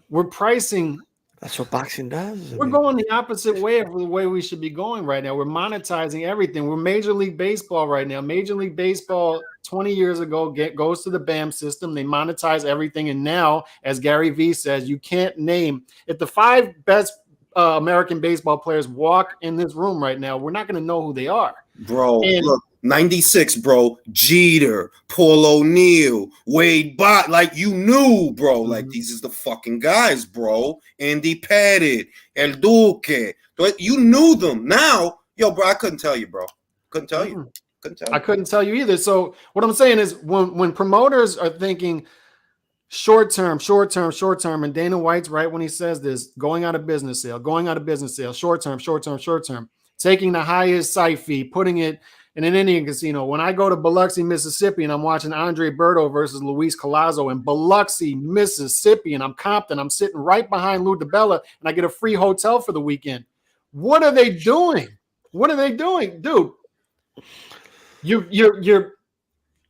we're pricing. That's what boxing does. We're going the opposite way of the way we should be going right now. We're monetizing everything. We're Major League Baseball right now. Major League Baseball 20 years ago goes to the BAM system. They monetize everything. And now, as Gary Vee says, you can't name – if the 5 best American baseball players walk in this room right now, we're not going to know who they are. Bro, look. 96, bro. Jeter, Paul O'Neill, Wade Bott. Like, you knew, bro. Like, these is the fucking guys, bro. Andy Pettit, El Duque. You knew them. Now, yo, bro, I couldn't tell you, bro. Couldn't tell you. I couldn't tell you either. So what I'm saying is when promoters are thinking short term, and Dana White's right when he says this, going out of business sale, short term, taking the highest site fee, putting it in an Indian casino. When I go to Biloxi, Mississippi, and I'm watching Andre Berto versus Luis Collazo in Biloxi, Mississippi, and I'm Compton, I'm sitting right behind Lou DiBella, and I get a free hotel for the weekend. What are they doing? Dude? You're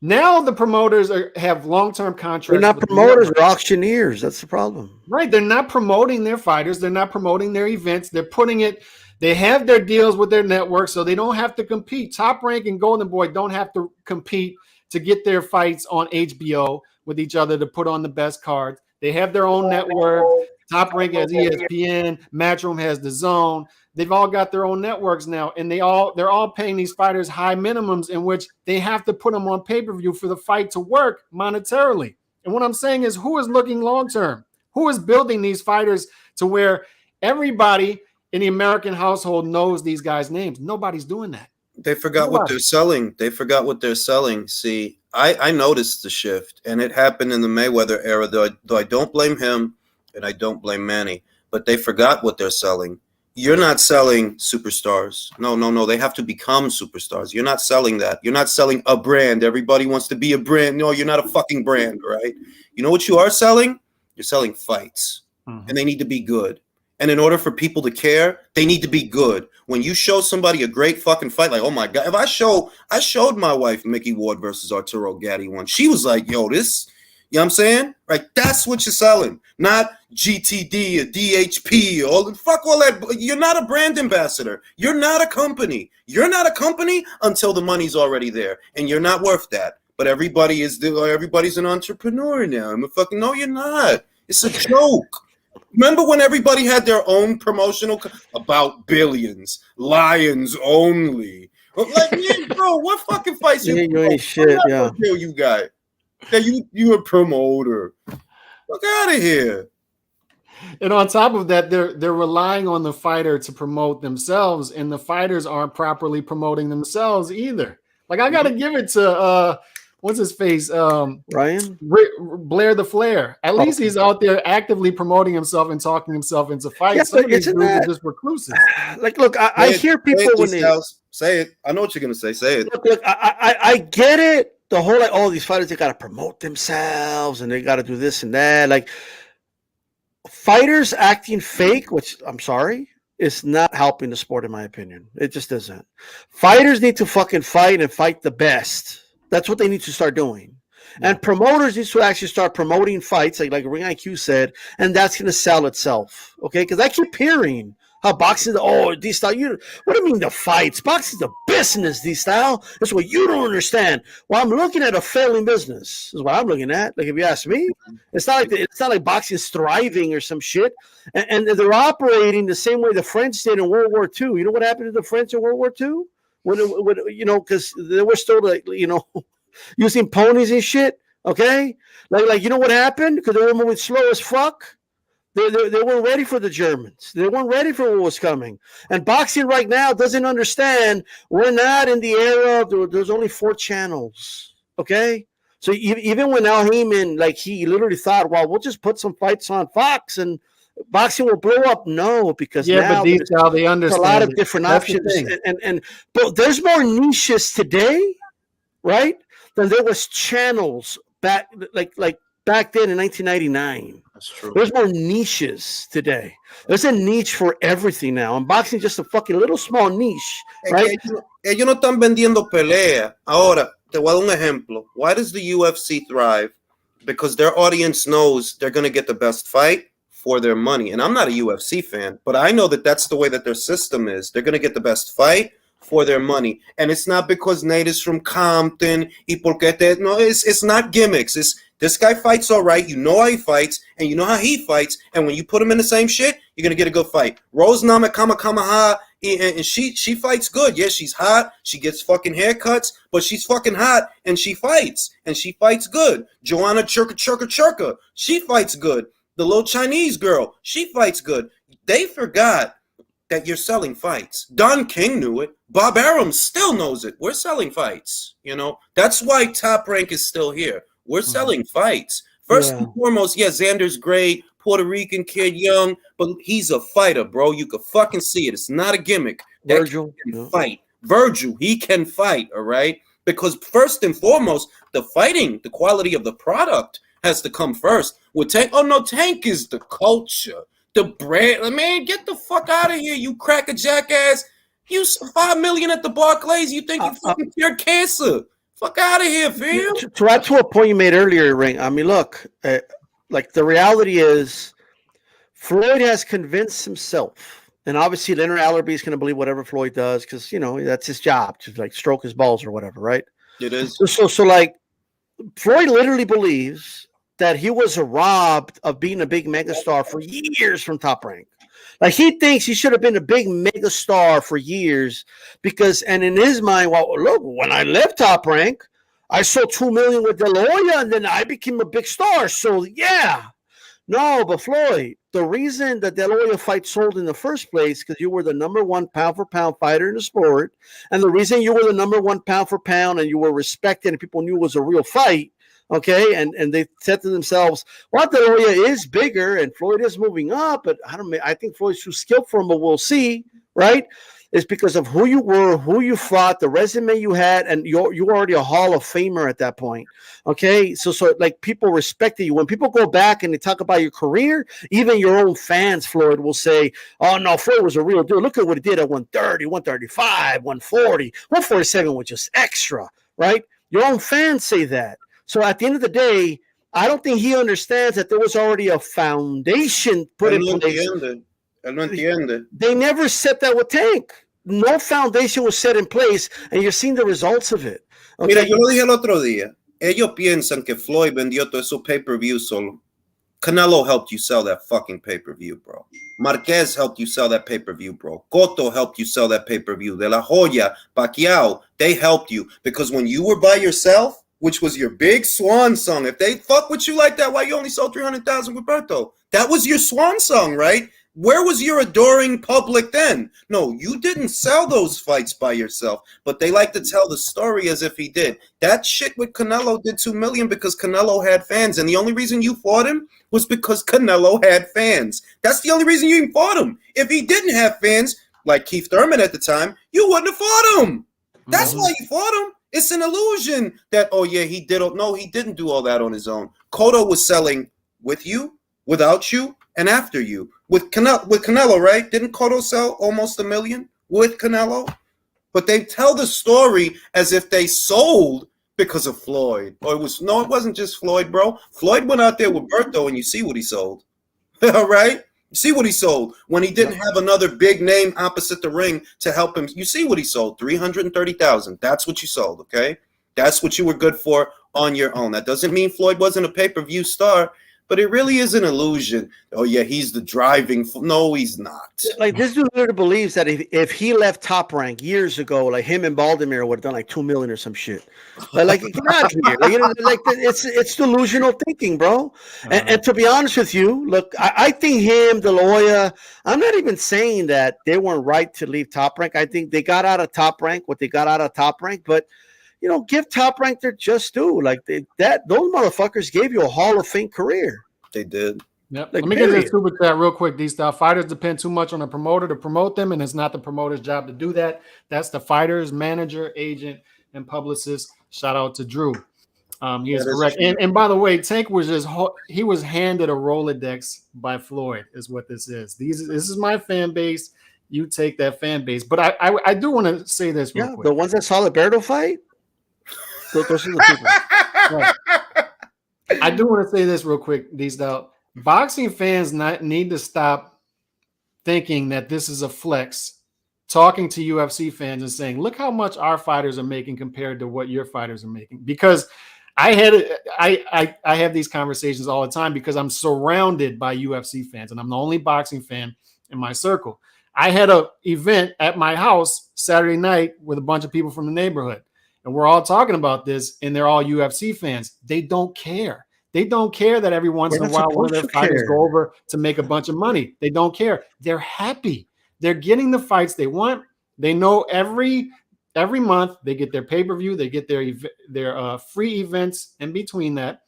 now the promoters have long-term contracts. They're not promoters, they're auctioneers. That's the problem. Right. They're not promoting their fighters. They're not promoting their events. They're putting it. They have their deals with their network, so they don't have to compete. Top Rank and Golden Boy don't have to compete to get their fights on HBO with each other to put on the best cards. They have their own network. Top Rank has ESPN. Matchroom has the Zone. They've all got their own networks now, and they're all paying these fighters high minimums in which they have to put them on pay-per-view for the fight to work monetarily. And what I'm saying is, who is looking long-term? Who is building these fighters to where everybody in the American household knows these guys' names? Nobody's doing that. They forgot what they're selling. They forgot what they're selling. See, I noticed the shift, and it happened in the Mayweather era, though I don't blame him and I don't blame Manny, but they forgot what they're selling. You're not selling superstars. No. They have to become superstars. You're not selling that. You're not selling a brand. Everybody wants to be a brand. No, you're not a fucking brand, right? You know what you are selling? You're selling fights, and they need to be good. And in order for people to care, they need to be good. When you show somebody a great fucking fight, like, oh my God, if I showed my wife Mickey Ward versus Arturo Gatti one, she was like, yo, this, you know what I'm saying? Right, that's what you're selling, not GTD or DHP or fuck all that. You're not a brand ambassador. You're not a company. You're not a company until the money's already there, and you're not worth that. But everybody's an entrepreneur now. I'm a fucking, no, you're not. It's a joke. Remember when everybody had their own promotional about billions, lions only? Like, yeah, bro, what fucking fights you ain't shit, yeah. You got? Yeah, you a promoter. Look out of here. And on top of that, they're relying on the fighter to promote themselves, and the fighters aren't properly promoting themselves either. Like, I gotta give it to what's his face? Ryan? Blair the Flair. At least he's out there actively promoting himself and talking himself into fights. Yeah, some of these dudes are just recluses. Like, look, I hear people when they say it. I know what you're gonna say. Say it. Look, I get it. The whole, like, oh, these fighters, they gotta promote themselves and they gotta do this and that. Like, fighters acting fake, which I'm sorry, is not helping the sport, in my opinion. It just isn't. Fighters need to fucking fight and fight the best. That's what they need to start doing. And promoters need to actually start promoting fights, like RingIQ said, and that's going to sell itself. Okay? Because I keep hearing how boxing, D-Style, what do you mean the fights? Boxing's a business, D-Style. That's what you don't understand. Well, I'm looking at a failing business, is what I'm looking at. Like, if you ask me, it's not like boxing's thriving or some shit. And they're operating the same way the French did in World War II. You know what happened to the French in World War II? When because they were still, like, using ponies and shit, okay? Like you know what happened? Because they were moving slow as fuck. They weren't ready for the Germans. They weren't ready for what was coming. And boxing right now doesn't understand we're not in the era of there's only 4 channels, okay? So even when Al Heyman, like, he literally thought, well, we'll just put some fights on Fox and boxing will blow up. No, because now but they understand there's a lot of different options. But there's more niches today, right, than there was channels back back then in 1999. That's true. There's more niches today. There's a niche for everything now. And boxing is just a fucking little small niche, right? Ellos no están vendiendo pelea. Ahora, te voy a dar un ejemplo. Why does the UFC thrive? Because their audience knows they're going to get the best fight for their money. And I'm not a UFC fan, but I know that that's the way that their system is. They're going to get the best fight for their money. And it's not because Nate is from Compton. No, it's not gimmicks. It's this guy fights all right. You know how he fights, and you know how he fights. And when you put him in the same shit, you're going to get a good fight. Rose Namakamahamaha, and she fights good. Yeah, she's hot. She gets fucking haircuts, but she's fucking hot, and she fights. And she fights good. Joanna Churka, she fights good. The little Chinese girl, she fights good. They forgot that you're selling fights. Don King knew it. Bob Arum still knows it. We're selling fights. That's why Top Rank is still here. We're selling fights. First and foremost, Xander's great, Puerto Rican kid, young, but he's a fighter, bro. You can fucking see it. It's not a gimmick. Virgil can fight. Virgil, he can fight, all right? Because first and foremost, the fighting, the quality of the product has to come first. With Tank, Tank is the culture, the brand. Man, get the fuck out of here, you cracker jackass. You $5 million at the Barclays. You think you fucking cured cancer? Fuck out of here, fam. To add to a point you made earlier, Ring. I mean, look, like, the reality is, Floyd has convinced himself And obviously, Leonard Allerby is going to believe whatever Floyd does because, you know, that's his job to like stroke his balls or whatever, right? It is. So like Floyd literally believes that he was robbed of being a big megastar for years from Top Rank. Like he thinks he should have been a big megastar for years because, and in his mind, well, look, when I left Top Rank, I sold 2 million with De La Hoya and then I became a big star. So yeah. No, but Floyd, the reason the De La Hoya fight sold in the first place because you were the number one pound for pound fighter in the sport, and the reason you were the number one pound for pound and you were respected and people knew it was a real fight, okay, and they said to themselves, well, De La Hoya is bigger and Floyd is moving up, but I think Floyd's too skilled for him, but we'll see, right? It's because of who you were, who you fought, the resume you had, and you were already a Hall of Famer at that point. Okay, so like people respected you. When people go back and they talk about your career, even your own fans, Floyd, will say, "Oh no, Floyd was a real dude. Look at what he did at 130, 135, 140, 147 was just extra." Right? Your own fans say that. So at the end of the day, I don't think he understands that there was already a foundation put in place. Él no entiende. They never set that with Tank. No foundation was set in place, and you're seeing the results of it. Okay? Mira, yo lo dije el otro día. Ellos piensan que Floyd vendió todo eso pay-per-view solo. Canelo helped you sell that fucking pay-per-view, bro. Marquez helped you sell that pay-per-view, bro. Cotto helped you sell that pay-per-view. De La Hoya, Pacquiao, they helped you. Because when you were by yourself, which was your big swan song, if they fuck with you like that, why you only sold 300,000 with Berto? That was your swan song, right? Where was your adoring public then? No, you didn't sell those fights by yourself, but they like to tell the story as if he did. That shit with Canelo did 2 million because Canelo had fans, and the only reason you fought him was because Canelo had fans. That's the only reason you even fought him. If he didn't have fans, like Keith Thurman at the time, you wouldn't have fought him. That's why you fought him. It's an illusion that, oh yeah, he did. No, he didn't do all that on his own. Cotto was selling with you, without you, and after you. With Canelo, right? Didn't Cotto sell almost 1 million with Canelo? But they tell the story as if they sold because of Floyd. Or it wasn't just Floyd, bro. Floyd went out there with Berto and you see what he sold. All right? You see what he sold when he didn't have another big name opposite the ring to help him. You see what he sold, 330,000. That's what you sold, okay? That's what you were good for on your own. That doesn't mean Floyd wasn't a pay-per-view star, but it really is an illusion. Oh, yeah, he's the driving. No, he's not. Like this dude literally believes that if he left Top Rank years ago, like him and Baltimore would have done like 2 million or some shit. Like get out of here. Like, you know, like it's delusional thinking, bro. And to be honest with you, look, I think him, De La Hoya, I'm not even saying that they weren't right to leave Top Rank. I think they got out of Top Rank what they got out of Top Rank, but you know, give Top Rank their just due. Like those motherfuckers gave you a Hall of Fame career. They did. Yep. Like, let me get this super chat real quick. These fighters depend too much on the promoter to promote them, and it's not the promoter's job to do that. That's the fighter's manager, agent, and publicist. Shout out to Drew. He is correct. And by the way, Tank was he was handed a Rolodex by Floyd, is what this is. This is my fan base. You take that fan base. But I do want to say this real quick. The ones that saw the Berto fight. Those are the people. Right. I do want to say this real quick. Boxing fans need to stop thinking that this is a flex, talking to UFC fans and saying, look how much our fighters are making compared to what your fighters are making. Because I have these conversations all the time because I'm surrounded by UFC fans and I'm the only boxing fan in my circle. I had an event at my house Saturday night with a bunch of people from the neighborhood. And we're all talking about this, and they're all UFC fans. They don't care. They don't care that every once in a while one of their fighters go over to make a bunch of money. They don't care. They're happy. They're getting the fights they want. They know every month they get their pay-per-view. They get their free events in between that,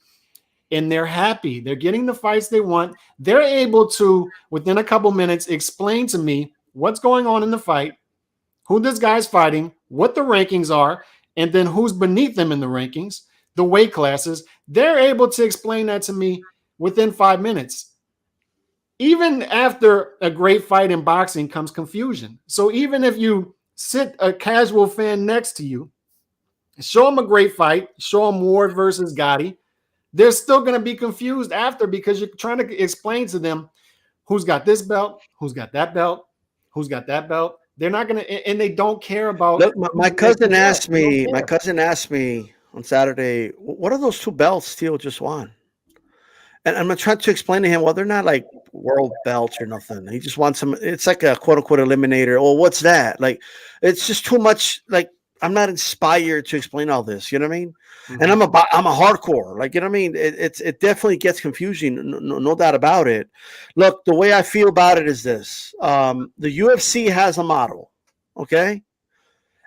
and they're happy. They're getting the fights they want. They're able to, within a couple minutes, explain to me what's going on in the fight, who this guy's fighting, what the rankings are, and then who's beneath them in the rankings, the weight classes. They're able to explain that to me within 5 minutes. Even after a great fight in boxing comes confusion. So even if you sit a casual fan next to you, show them a great fight, show them Ward versus Gotti, they're still going to be confused after because you're trying to explain to them who's got this belt, who's got that belt, who's got that belt. They're not going to, and they don't care about. Look, my cousin asked me. My cousin asked me on Saturday, "What are those 2 belts Steele just won?" And I'm trying to explain to him, well, they're not like world belts or nothing. He just wants some. It's like a quote unquote eliminator. Oh, what's that? Like, it's just too much. Like, I'm not inspired to explain all this. You know what I mean? Mm-hmm. And I'm a hardcore. Like, you know what I mean? It definitely gets confusing. No doubt about it. Look, the way I feel about it is this: the UFC has a model, okay,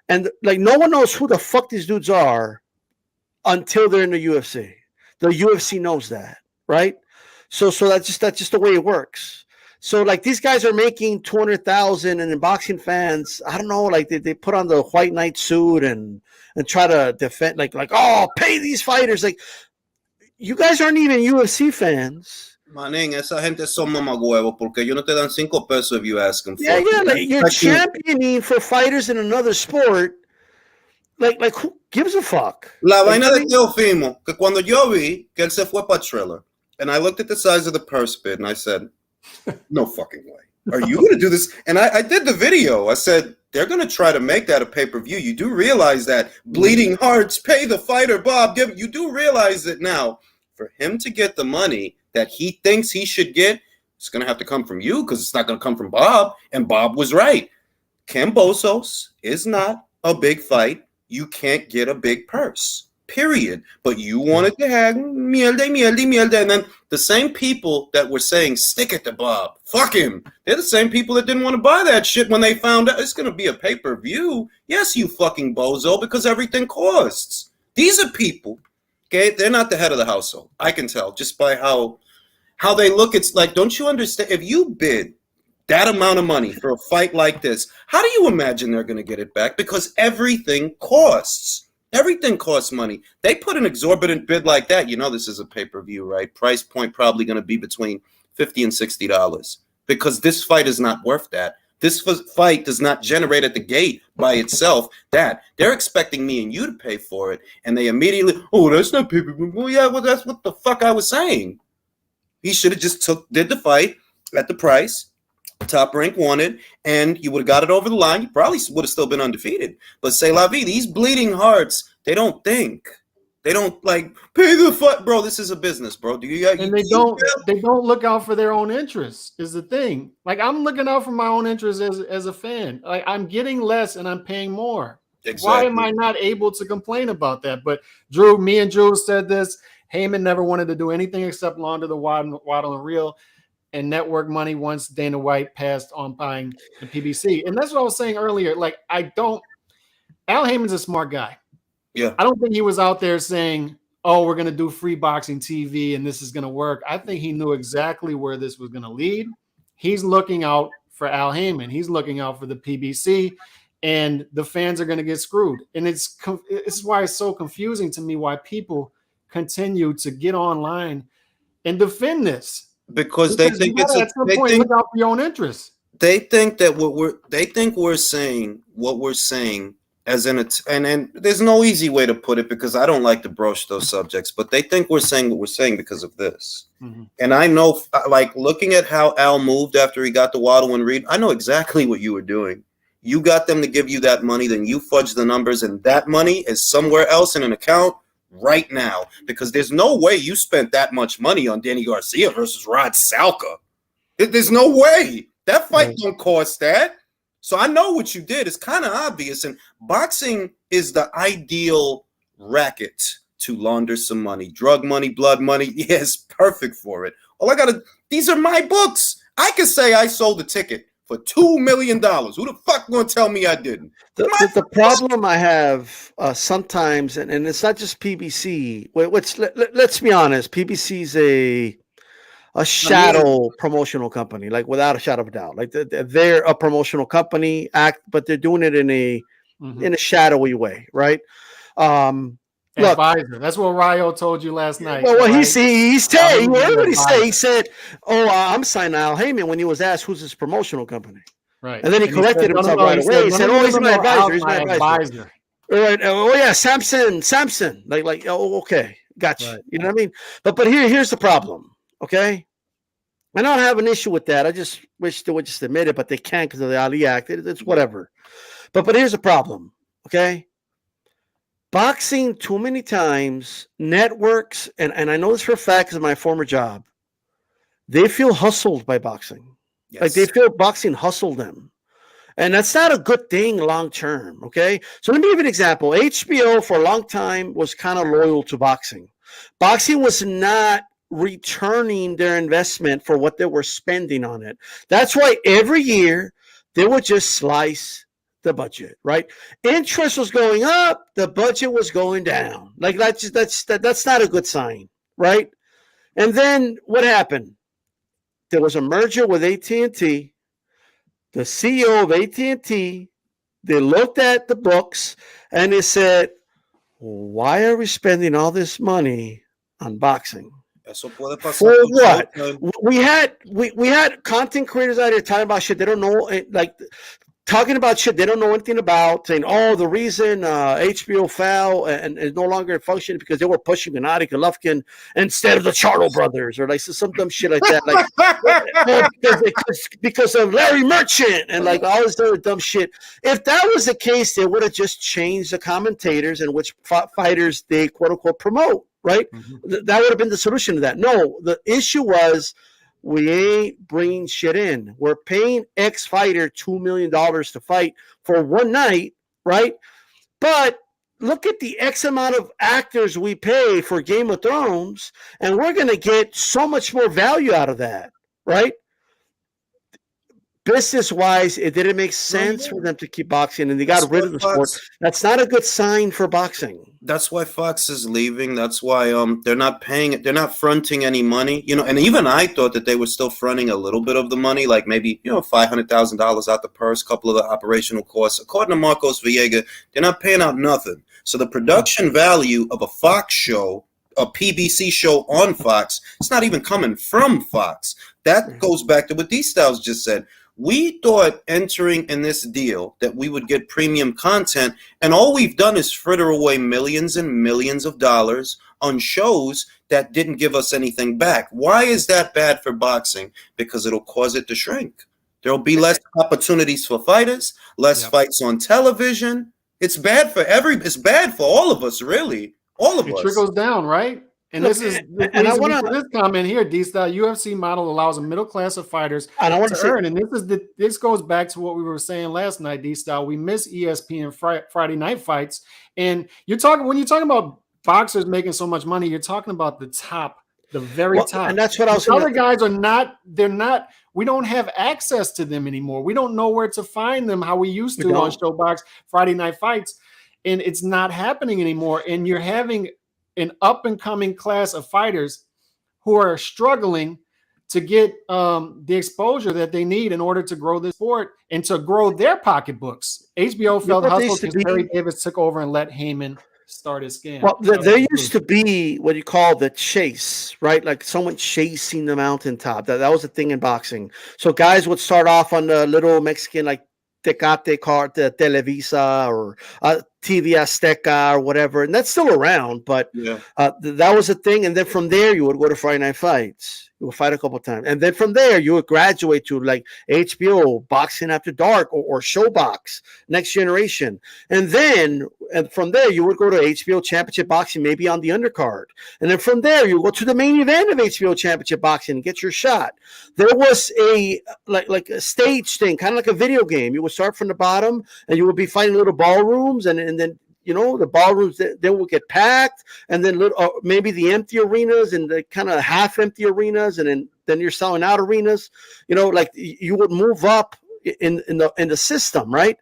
and like no one knows who the fuck these dudes are until they're in the UFC. The UFC knows that. Right. So that's just the way it works. So like these guys are making 200,000 and in boxing fans, I don't know, like they put on the white knight suit and try to defend like, oh, pay these fighters. Like you guys aren't even UFC fans. Manín, esa gente son mamagüevos porque ellos no te dan 5 pesos if you ask them for it. Yeah, like you're championing for fighters in another sport. Like who gives a fuck? La vaina de Teofimo, que cuando yo vi que él se fue para Triller, and I looked at the size of the purse bid and I said, no fucking way. Are you going to do this? And I did the video. I said, they're going to try to make that a pay-per-view. You do realize that bleeding hearts pay the fighter, Bob. You do realize that now for him to get the money that he thinks he should get, it's going to have to come from you because it's not going to come from Bob. And Bob was right. Kambosos is not a big fight. You can't get a big purse. Period. But you wanted to have mierda. And then the same people that were saying, stick it to Bob, fuck him. They're the same people that didn't want to buy that shit when they found out it's going to be a pay-per-view. Yes, you fucking bozo, because everything costs. These are people, okay? They're not the head of the household. I can tell just by how they look. It's like, don't you understand? If you bid that amount of money for a fight like this, how do you imagine they're going to get it back? Because everything costs. Everything costs money. They put an exorbitant bid like that. You know, this is a pay-per-view, right? Price point probably going to be between $50 and $60 because this fight is not worth that. This fight does not generate at the gate by itself that. They're expecting me and you to pay for it. And they immediately, oh, that's not pay-per-view. Well, yeah, well, that's what the fuck I was saying. He should have just did the fight at the price Top Rank wanted, and you would have got it over the line. You probably would have still been undefeated. But say la vie, these bleeding hearts, they don't think. They don't like pay the fight, bro. This is a business, bro. They don't look out for their own interests. Is the thing. Like I'm looking out for my own interests as a fan. Like I'm getting less and I'm paying more. Exactly. Why am I not able to complain about that? But me and Drew said this. Heyman never wanted to do anything except launder the waddle and reel and network money once Dana White passed on buying the PBC. And that's what I was saying earlier. Like, Al Heyman's a smart guy. Yeah. I don't think he was out there saying, oh, we're going to do free boxing TV and this is going to work. I think he knew exactly where this was going to lead. He's looking out for Al Heyman. He's looking out for the PBC, and the fans are going to get screwed. And it's why it's so confusing to me why people continue to get online and defend this. Because they think it's at some point look out for your own interests. They think that we're saying what we're saying as in and there's no easy way to put it because I don't like to broach those subjects, but they think we're saying what we're saying because of this. Mm-hmm. And I know, like looking at how Al moved after he got the Waddle and Reed, I know exactly what you were doing. You got them to give you that money, then you fudge the numbers, and that money is somewhere else in an account right now, because there's no way you spent that much money on Danny Garcia versus Rod Salka. There's no way. That fight don't cost that. So I know what you did. It's kind of obvious. And boxing is the ideal racket to launder some money. Drug money, blood money. Yes, perfect for it. These are my books. I can say I sold a ticket for $2 million. Who the fuck gonna tell me I didn't? The problem I have sometimes, and it's not just PBC. Let's be honest. PBC's a shadow promotional company, like without a shadow of a doubt. Like they're a promotional company but they're doing it in a shadowy way, right? Advisor. That's what Ryo told you last night. Well, right? he's saying, what he say? He said, "Oh, I'm signing Al Heyman" when he was asked who's his promotional company. Right. And then he corrected himself right away. He said, "Oh, he's my advisor. He's my advisor." Right. Oh yeah, Samson. Like. Oh, okay, gotcha. Right. You know what I mean? But here's the problem. Okay, I don't have an issue with that. I just wish they would just admit it, but they can't because of the Ali Act. It's whatever. But here's the problem, okay? Boxing too many times, networks, and I know this for a fact because of my former job, they feel hustled by boxing. Yes. Like they feel boxing hustled them. And that's not a good thing long term, okay? So let me give you an example. HBO for a long time was kind of loyal to boxing. Boxing was not returning their investment for what they were spending on it. That's why every year they would just slice the budget, right? Interest was going up, the budget was going down. Like that's not a good sign, right? And then what happened? There was a merger with AT&T. The CEO of AT&T, they looked at the books and they said, why are we spending all this money on boxing? For what? We had content creators out here talking about shit they don't know, like talking about shit they don't know anything about, saying, oh, the reason HBO fell and is no longer functioning because they were pushing Gennady Golovkin instead of the Charlo brothers, or like some dumb shit like that, like because of Larry Merchant and like all this other dumb shit. If that was the case, they would have just changed the commentators and which fighters they quote unquote promote, right? Mm-hmm. That would have been the solution to that. No, the issue was, we ain't bringing shit in. We're paying X fighter $2 million to fight for one night, right? But look at the X amount of actors we pay for Game of Thrones, and we're going to get so much more value out of that, right? Business-wise, it didn't make sense for them to keep boxing, and they got rid of the sport. That's not a good sign for boxing. That's why Fox is leaving. That's why they're not paying it. They're not fronting any money. You know, and even I thought that they were still fronting a little bit of the money, like maybe, $500,000 out the purse, couple of the operational costs. According to Marcos Villegas, they're not paying out nothing. So the production value of a Fox show, a PBC show on Fox, it's not even coming from Fox. That goes back to what D-Styles just said. We thought entering in this deal that we would get premium content, and all we've done is fritter away millions and millions of dollars on shows that didn't give us anything back. Why is that bad for boxing? Because it'll cause it to shrink. There'll be less opportunities for fighters, less fights on television. It's bad for it's bad for all of us, really. All of us. It trickles down, right? And this is and I want this comment here, D-Style. UFC model allows a middle class of fighters to earn, and this goes back to what we were saying last night, D-Style. We miss ESPN Friday night fights, and when you're talking about boxers making so much money, you're talking about the top, the very top, and that's what I was. Other guys are not. They're not. We don't have access to them anymore. We don't know where to find them how we used to on Showbox Friday night fights, and it's not happening anymore. And you're having an up-and-coming class of fighters who are struggling to get the exposure that they need in order to grow this sport and to grow their pocketbooks. HBO felt hustled because Terry Davis took over and let Heyman start his scam. Well, there used to be what you call the chase, right? Like someone chasing the mountaintop. That was a thing in boxing. So guys would start off on the little Mexican, like Tecate card, the Televisa or TV Azteca or whatever, and that's still around, but that was a thing. And then from there, you would go to Friday Night Fights. You would fight a couple of times. And then from there, you would graduate to like HBO, Boxing After Dark, or Showbox, Next Generation. And then from there, you would go to HBO Championship Boxing, maybe on the undercard. And then from there, you go to the main event of HBO Championship Boxing and get your shot. There was a like a stage thing, kind of like a video game. You would start from the bottom, and you would be fighting little ballrooms, and then the ballrooms they will get packed, and then maybe the empty arenas and the kind of half empty arenas, and then you're selling out arenas. Like you would move up in the system, right?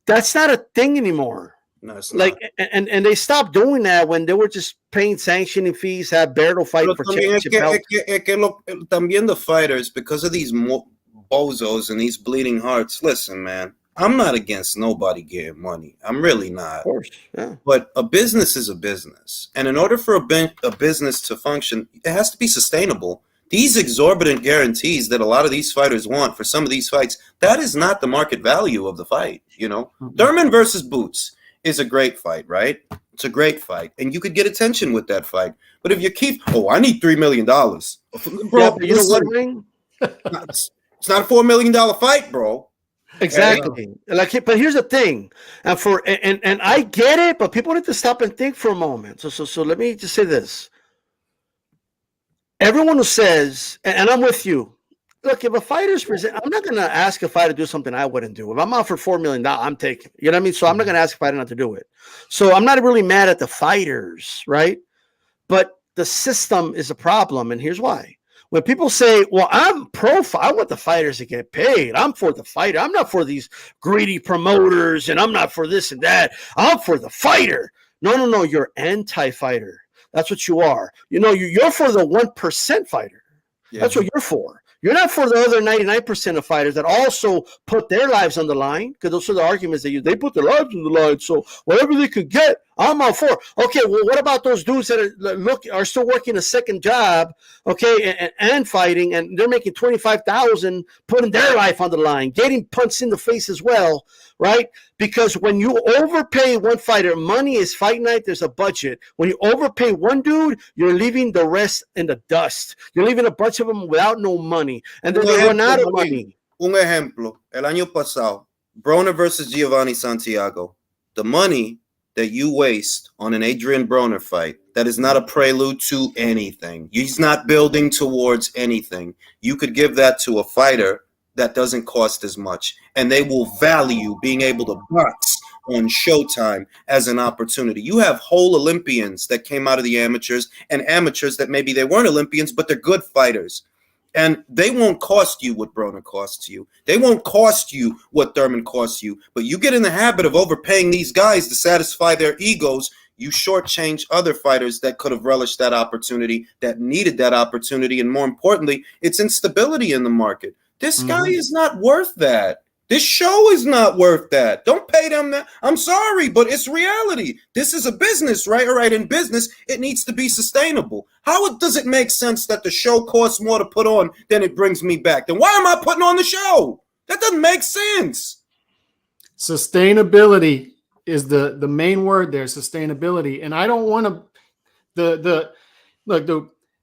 That's not a thing anymore. No, it's like not. And they stopped doing that when they were just paying sanctioning fees, have Berto fight for championship belts. También the fighters, because of these bozos and these bleeding hearts. Listen, man, I'm not against nobody getting money. I'm really not. Of course, yeah. But a business is a business. And in order for a business to function, it has to be sustainable. These exorbitant guarantees that a lot of these fighters want for some of these fights, that is not the market value of the fight, Mm-hmm. Thurman versus Boots is a great fight, right? It's a great fight, and you could get attention with that fight. But if you keep, I need $3 million, bro. Yeah, but you know what, Ring? It's not a $4 million fight, bro. Exactly. Like, but here's the thing, and I get it, but people need to stop and think for a moment. So let me just say this: everyone who says, and I'm with you. Look, if a fighter's present, I'm not going to ask a fighter to do something I wouldn't do. If I'm offered $4 million, I'm taking it. You know what I mean? So I'm not going to ask a fighter not to do it. So I'm not really mad at the fighters, right? But the system is a problem, and here's why. When people say, well, I'm I want the fighters to get paid. I'm for the fighter. I'm not for these greedy promoters, and I'm not for this and that. I'm for the fighter. No. You're anti-fighter. That's what you are. You're for the 1% fighter. Yeah. That's what you're for. You're not for the other 99% of fighters that also put their lives on the line, because those are the arguments they use. They put their lives on the line, so whatever they could get, I'm all for. Okay, well, what about those dudes that are still working a second job, okay, and fighting, and they're making $25,000, putting their life on the line, getting punched in the face as well, right? Because when you overpay one fighter, money is fight night. There's a budget. When you overpay one dude, you're leaving the rest in the dust. You're leaving a bunch of them without no money, and then they run out of money. Un ejemplo, el año pasado, Broner versus Giovanni Santiago. The money that you waste on an Adrian Broner fight, that is not a prelude to anything. He's not building towards anything. You could give that to a fighter that doesn't cost as much, and they will value being able to box on Showtime as an opportunity. You have whole Olympians that came out of the amateurs, and amateurs that maybe they weren't Olympians, but they're good fighters. And they won't cost you what Broner costs you. They won't cost you what Thurman costs you. But you get in the habit of overpaying these guys to satisfy their egos, you shortchange other fighters that could have relished that opportunity, that needed that opportunity. And more importantly, it's instability in the market. This guy is not worth that. This show is not worth that. Don't pay them that. I'm sorry, but it's reality. This is a business, right? All right, in business, it needs to be sustainable. How does it make sense that the show costs more to put on than it brings me back? Then why am I putting on the show? That doesn't make sense. Sustainability is the main word there, sustainability. And I don't want to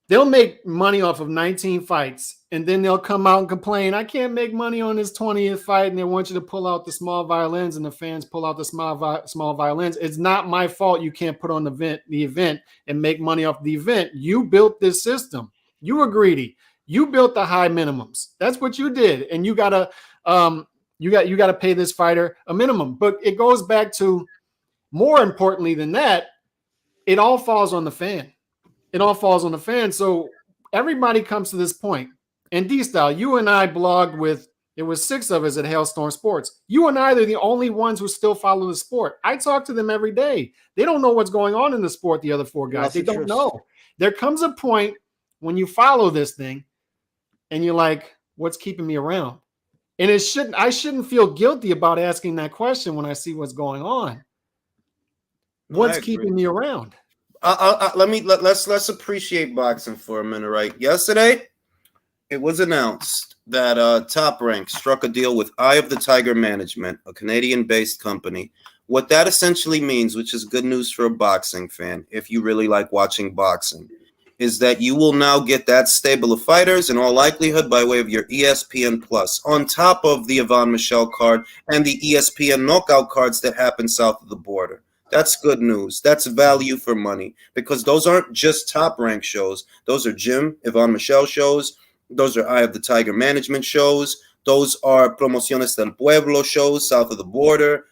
they'll make money off of 19 fights, and then they'll come out and complain, I can't make money on this 20th fight, and they want you to pull out the small violins, and the fans pull out the small violins. It's not my fault you can't put on the event and make money off the event. You built this system. You were greedy. You built the high minimums. That's what you did, and you gotta pay this fighter a minimum. But it goes back to, more importantly than that, it all falls on the fan. It all falls on the fan. So everybody comes to this point. And D-Style, you and I blogged with, it was 6 of us at Hailstorm Sports. You and I are the only ones who still follow the sport. I talk to them every day. They don't know what's going on in the sport, the other 4 guys. They don't know. There comes a point when you follow this thing and you're like, what's keeping me around? And I shouldn't feel guilty about asking that question when I see what's going on. What's keeping me around? Let's appreciate boxing for a minute, right? Yesterday, it was announced that Top Rank struck a deal with Eye of the Tiger Management, a Canadian-based company. What that essentially means, which is good news for a boxing fan, if you really like watching boxing, is that you will now get that stable of fighters in all likelihood by way of your ESPN Plus, on top of the Yvonne Michelle card and the ESPN knockout cards that happen south of the border. That's good news. That's value for money, because those aren't just Top Rank shows. Those are Jim, Yvonne Michelle shows. Those are Eye of the Tiger Management shows. Those are Promociones del Pueblo shows south of the border.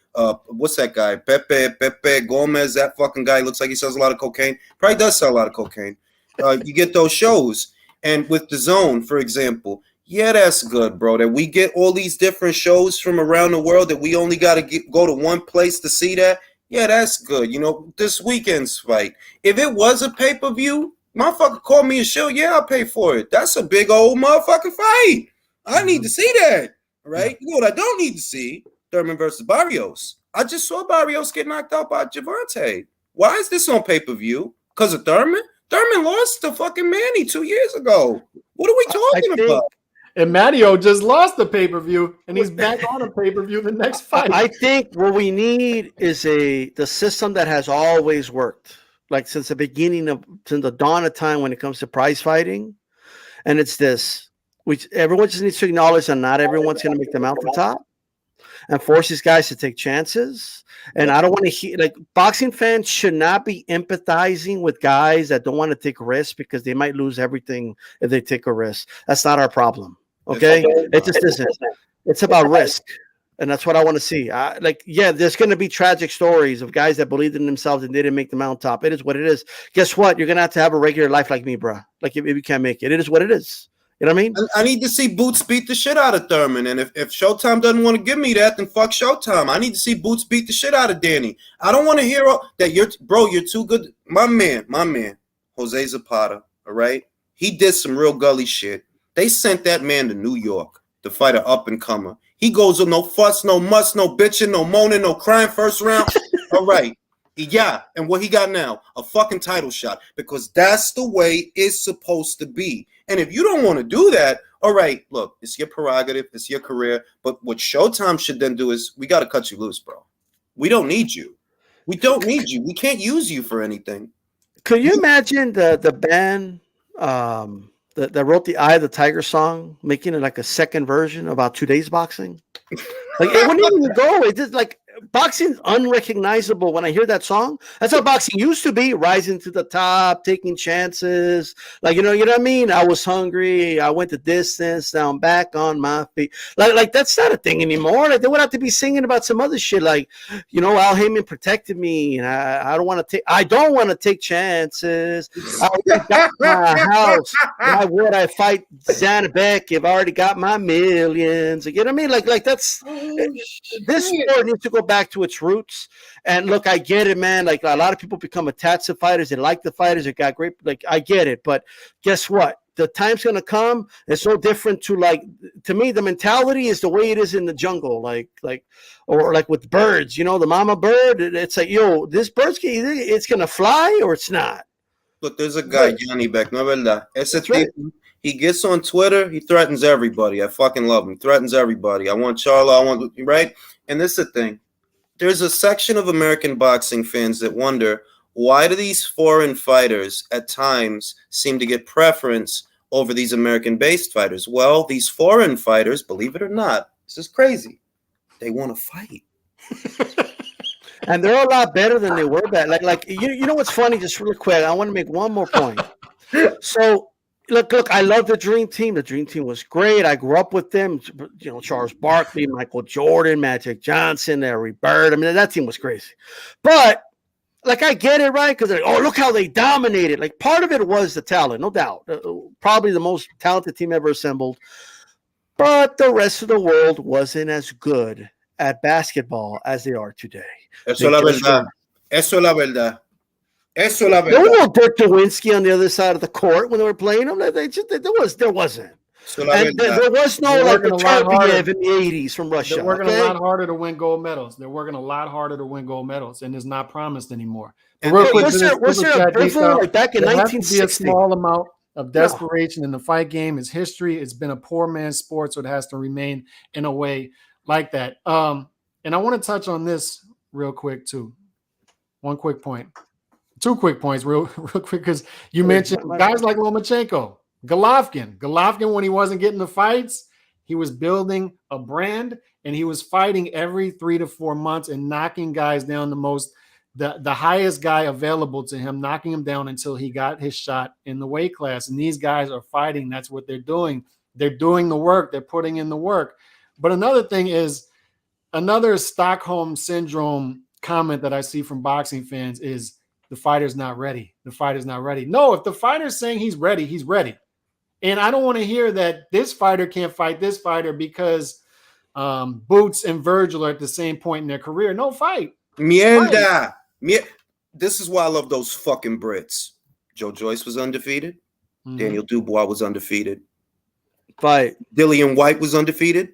What's that guy? Pepe Gomez. That fucking guy looks like he sells a lot of cocaine. Probably does sell a lot of cocaine. You get those shows. And with The Zone, for example, yeah, that's good, bro, that we get all these different shows from around the world, that we only got to go to one place to see that. Yeah, that's good. You know, this weekend's fight, if it was a pay-per-view, motherfucker call me a show, yeah, I'll pay for it. That's a big old motherfucking fight. I need to see that, right? You know what I don't need to see? Thurman versus Barrios. I just saw Barrios get knocked out by Javante. Why is this on pay-per-view? Because of Thurman? Thurman lost to fucking Manny 2 years ago. What are we talking about? And Matteo just lost the pay-per-view, and he's back on a pay-per-view the next fight. I think what we need is the system that has always worked, like since the dawn of time when it comes to prize fighting, and it's this: which everyone just needs to acknowledge that not everyone's going to make the mountaintop, and force these guys to take chances. And I don't want to hear like boxing fans should not be empathizing with guys that don't want to take risks because they might lose everything if they take a risk. That's not our problem. Okay, it just isn't. It's about risk, and that's what I want to see. There's going to be tragic stories of guys that believed in themselves and didn't make the mountaintop. It is what it is. Guess what? You're going to have a regular life like me, bro. Like if you can't make it, it is what it is. You know what I mean? I need to see Boots beat the shit out of Thurman, and if Showtime doesn't want to give me that, then fuck Showtime. I need to see Boots beat the shit out of Danny. I don't want to hear that you're too good. My man, Jose Zapata. All right, he did some real gully shit. They sent that man to New York to fight an up-and-comer. He goes with no fuss, no muss, no bitching, no moaning, no crying first round. All right. Yeah, and what he got now? A fucking title shot. Because that's the way it's supposed to be. And if you don't want to do that, all right, look, it's your prerogative, it's your career. But what Showtime should then do is, we got to cut you loose, bro. We don't need you. We don't need you. We can't use you for anything. Could you imagine the band that wrote the Eye of the Tiger song, making it like a second version about today's boxing? Like it wouldn't even go. It just like boxing's unrecognizable when I hear that song. That's how boxing used to be, rising to the top, taking chances. Like, you know what I mean? I was hungry. I went the distance. Now I'm back on my feet. Like that's not a thing anymore. Like they would have to be singing about some other shit. Like, Al Heyman protected me, and I don't want to take chances. I already got my house. Why would I fight Zanabek if I already got my millions? You know what I mean? Like that's this sport needs to go back to its roots. And look, I get it, man. Like a lot of people become attached to fighters. They like the fighters. They got great. Like I get it, but guess what? The time's gonna come. It's so different to me. The mentality is the way it is in the jungle, or with birds. The mama bird. It's like, this bird's it's gonna fly or it's not. Look, there's a guy, Johnny Beck. No verdad. He gets on Twitter. He threatens everybody. I fucking love him. He threatens everybody. I want Charlo. Right. And this is the thing. There's a section of American boxing fans that wonder, why do these foreign fighters at times seem to get preference over these American-based fighters? Well, these foreign fighters, believe it or not, this is crazy. They want to fight. And they're a lot better than they were back. Like you know what's funny? Just real quick, I want to make one more point. So look, I love the Dream Team. The Dream Team was great. I grew up with them. Charles Barkley, Michael Jordan, Magic Johnson, Larry Bird. I mean, that team was crazy. But I get it, right? Because look how they dominated. Like part of it was the talent, no doubt. Probably the most talented team ever assembled. But the rest of the world wasn't as good at basketball as they are today. Eso es la verdad. Eso es la verdad. Eso es la verdad. There was no Dirk Nowitzki on the other side of the court when they were playing them. There wasn't. And there was no Turbiev in the 80s from Russia. They're working a lot harder to win gold medals. And it's not promised anymore. Was there a like back in 1960? There has to be a small amount of desperation in the fight game. It's history. It's been a poor man's sport, so it has to remain in a way like that. And I want to touch on this real quick too. One quick point. Two quick points real quick, because you mentioned guys like Lomachenko, Golovkin, when he wasn't getting the fights, he was building a brand and he was fighting every 3 to 4 months and knocking guys down, the highest guy available to him, knocking him down until he got his shot in the weight class. And these guys are fighting. That's what they're doing. They're doing the work. They're putting in the work. But another thing is, another Stockholm Syndrome comment that I see from boxing fans is, the fighter's not ready. The fighter's not ready. No, if the fighter's saying he's ready, he's ready. And I don't want to hear that this fighter can't fight this fighter because Boots and Virgil are at the same point in their career. No, fight. Mierda. This is why I love those fucking Brits. Joe Joyce was undefeated. Mm-hmm. Daniel Dubois was undefeated. Fight. Dillian White was undefeated.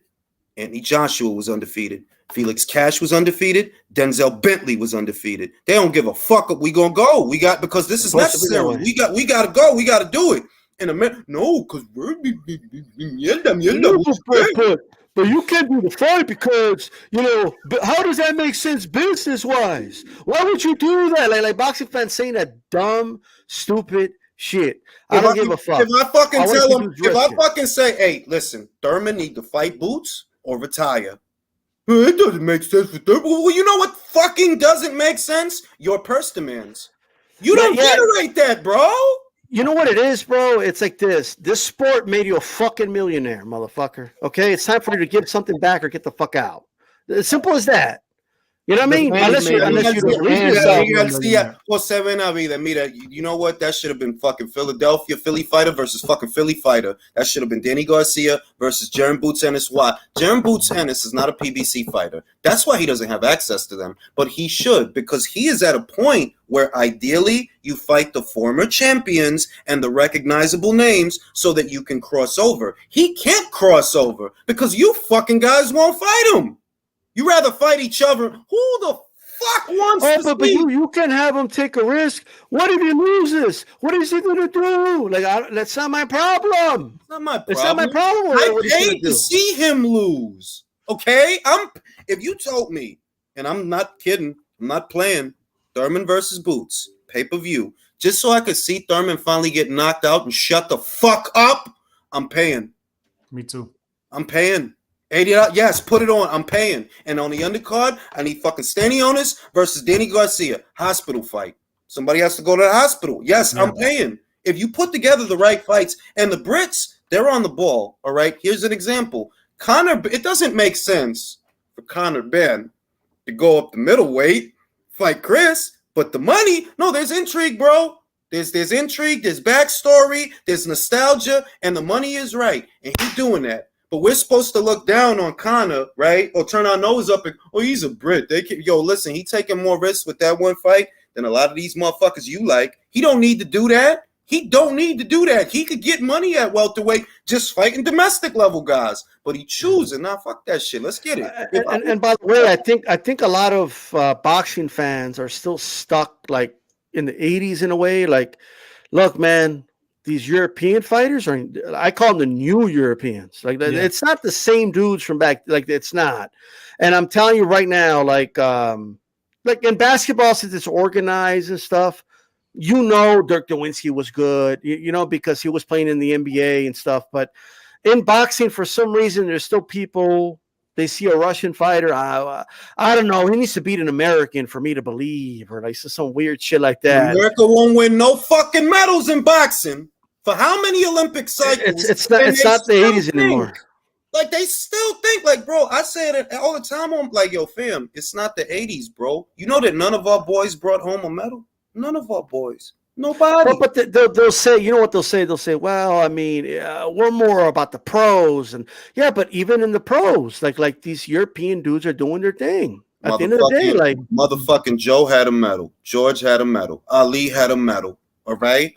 Anthony Joshua was undefeated. Felix Cash was undefeated. Denzel Bentley was undefeated. They don't give a fuck. We gonna go. Because this is necessary. We got to go. We got to do it. in America. No, because we're mierda. But you can't do the fight because, but how does that make sense business-wise? Why would you do that? Like boxing fans saying that dumb, stupid shit. I don't give a fuck. If I fucking tell them, if I fucking say, hey, listen, Thurman need to fight Boots or retire. It doesn't make sense for Thurman. Well, you know what fucking doesn't make sense? Your purse demands. You don't generate that, bro. You know what it is, bro? It's like this. This sport made you a fucking millionaire, motherfucker. Okay? It's time for you to give something back or get the fuck out. As simple as that. You know what I mean? Unless you Mira, you know what? That should have been fucking Philly fighter versus fucking Philly fighter. That should have been Danny Garcia versus Jaron Boots Ennis. Why? Jaron Boots Ennis is not a PBC fighter. That's why he doesn't have access to them. But he should, because he is at a point where ideally you fight the former champions and the recognizable names so that you can cross over. He can't cross over because you fucking guys won't fight him. You rather fight each other. Who the fuck wants to but you can have him take a risk. What if he loses? What is he going to do? That's not my problem. It's not my problem. It's not my problem. I paid to see him lose. Okay? If you told me, and I'm not kidding, I'm not playing, Thurman versus Boots, pay-per-view, just so I could see Thurman finally get knocked out and shut the fuck up, I'm paying. Me too. I'm paying. $80, yes, put it on. I'm paying. And on the undercard, I need fucking Stanionis versus Danny Garcia. Hospital fight. Somebody has to go to the hospital. Yes, I'm paying. If you put together the right fights, and the Brits, they're on the ball. All right. Here's an example. It doesn't make sense for Conor Ben to go up the middleweight, fight Chris, but the money, no, there's intrigue, bro. There's intrigue, there's backstory, there's nostalgia, and the money is right. And he's doing that. But we're supposed to look down on Conor, right? Or turn our nose up and, he's a Brit. Listen, he taking more risks with that one fight than a lot of these motherfuckers you like. He don't need to do that. He don't need to do that. He could get money at welterweight just fighting domestic level guys. But he choosing. Nah, fuck that shit. Let's get it. And by the way, I think a lot of boxing fans are still stuck like in the 80s in a way. Like, look, man, these European fighters I call them the new Europeans. Like it's not the same dudes from back. Like it's not. And I'm telling you right now, like in basketball, since it's organized and stuff, Dirk Nowitzki was good, because he was playing in the NBA and stuff. But in boxing, for some reason, there's still people. They see a Russian fighter. I don't know. He needs to beat an American for me to believe, or like some weird shit like that. America won't win no fucking medals in boxing. For how many Olympic cycles? It's not the 80s anymore. Like they still think, like, bro, I say it all the time. I'm like, yo, fam, it's not the 80s, bro. You know that none of our boys brought home a medal? None of our boys. Nobody. But they'll say, you know what they'll say? They'll say, well, I mean, we're more about the pros. And yeah, but even in the pros, like these European dudes are doing their thing. At the end of the day, like motherfucking Joe had a medal. George had a medal. Ali had a medal. All right.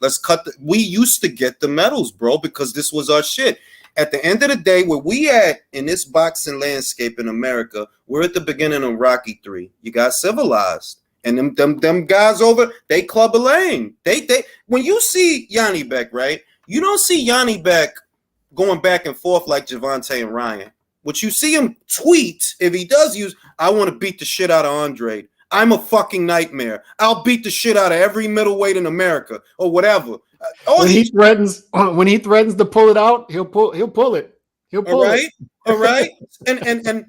Let's cut. We used to get the medals, bro, because this was our shit. At the end of the day, where we at in this boxing landscape in America, we're at the beginning of Rocky 3. You got civilized. And them guys over, they club a lane. They when you see Yanni Beck, right? You don't see Yanni Beck going back and forth like Javante and Ryan. What you see him tweet, if he does use, I want to beat the shit out of Andre. I'm a fucking nightmare. I'll beat the shit out of every middleweight in America or whatever. When he threatens to pull it out, he'll pull it. He'll pull it. All right. And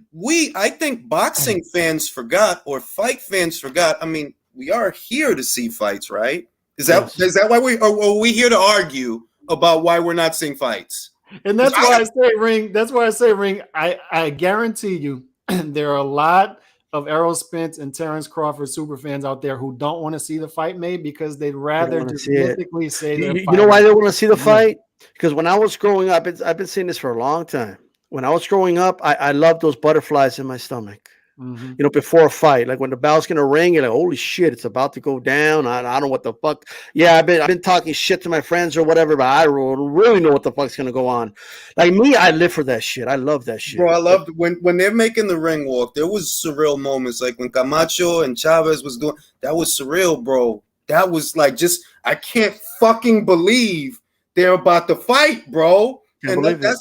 I think boxing fans forgot, or fight fans forgot. I mean, we are here to see fights, right? Is that why are we here to argue about why we're not seeing fights? And that's why I say, Ring. I guarantee you there are a lot of Errol Spence and Terrence Crawford super fans out there who don't want to see the fight made because they'd rather just mythically say you know why they want to see the fight? Because when I was growing up, I've been saying this for a long time. When I was growing up, I loved those butterflies in my stomach. Mm-hmm. Before a fight, like when the bell's gonna ring, you're like, holy shit, it's about to go down. I don't know what the fuck. Yeah, I've been talking shit to my friends or whatever, but I don't really know what the fuck's gonna go on. Like me, I live for that shit. I love that shit. Bro, I loved when they're making the ring walk. There was surreal moments, like when Camacho and Chavez was doing. That was surreal, bro. That was like I can't fucking believe they're about to fight, bro. Can't And believe it.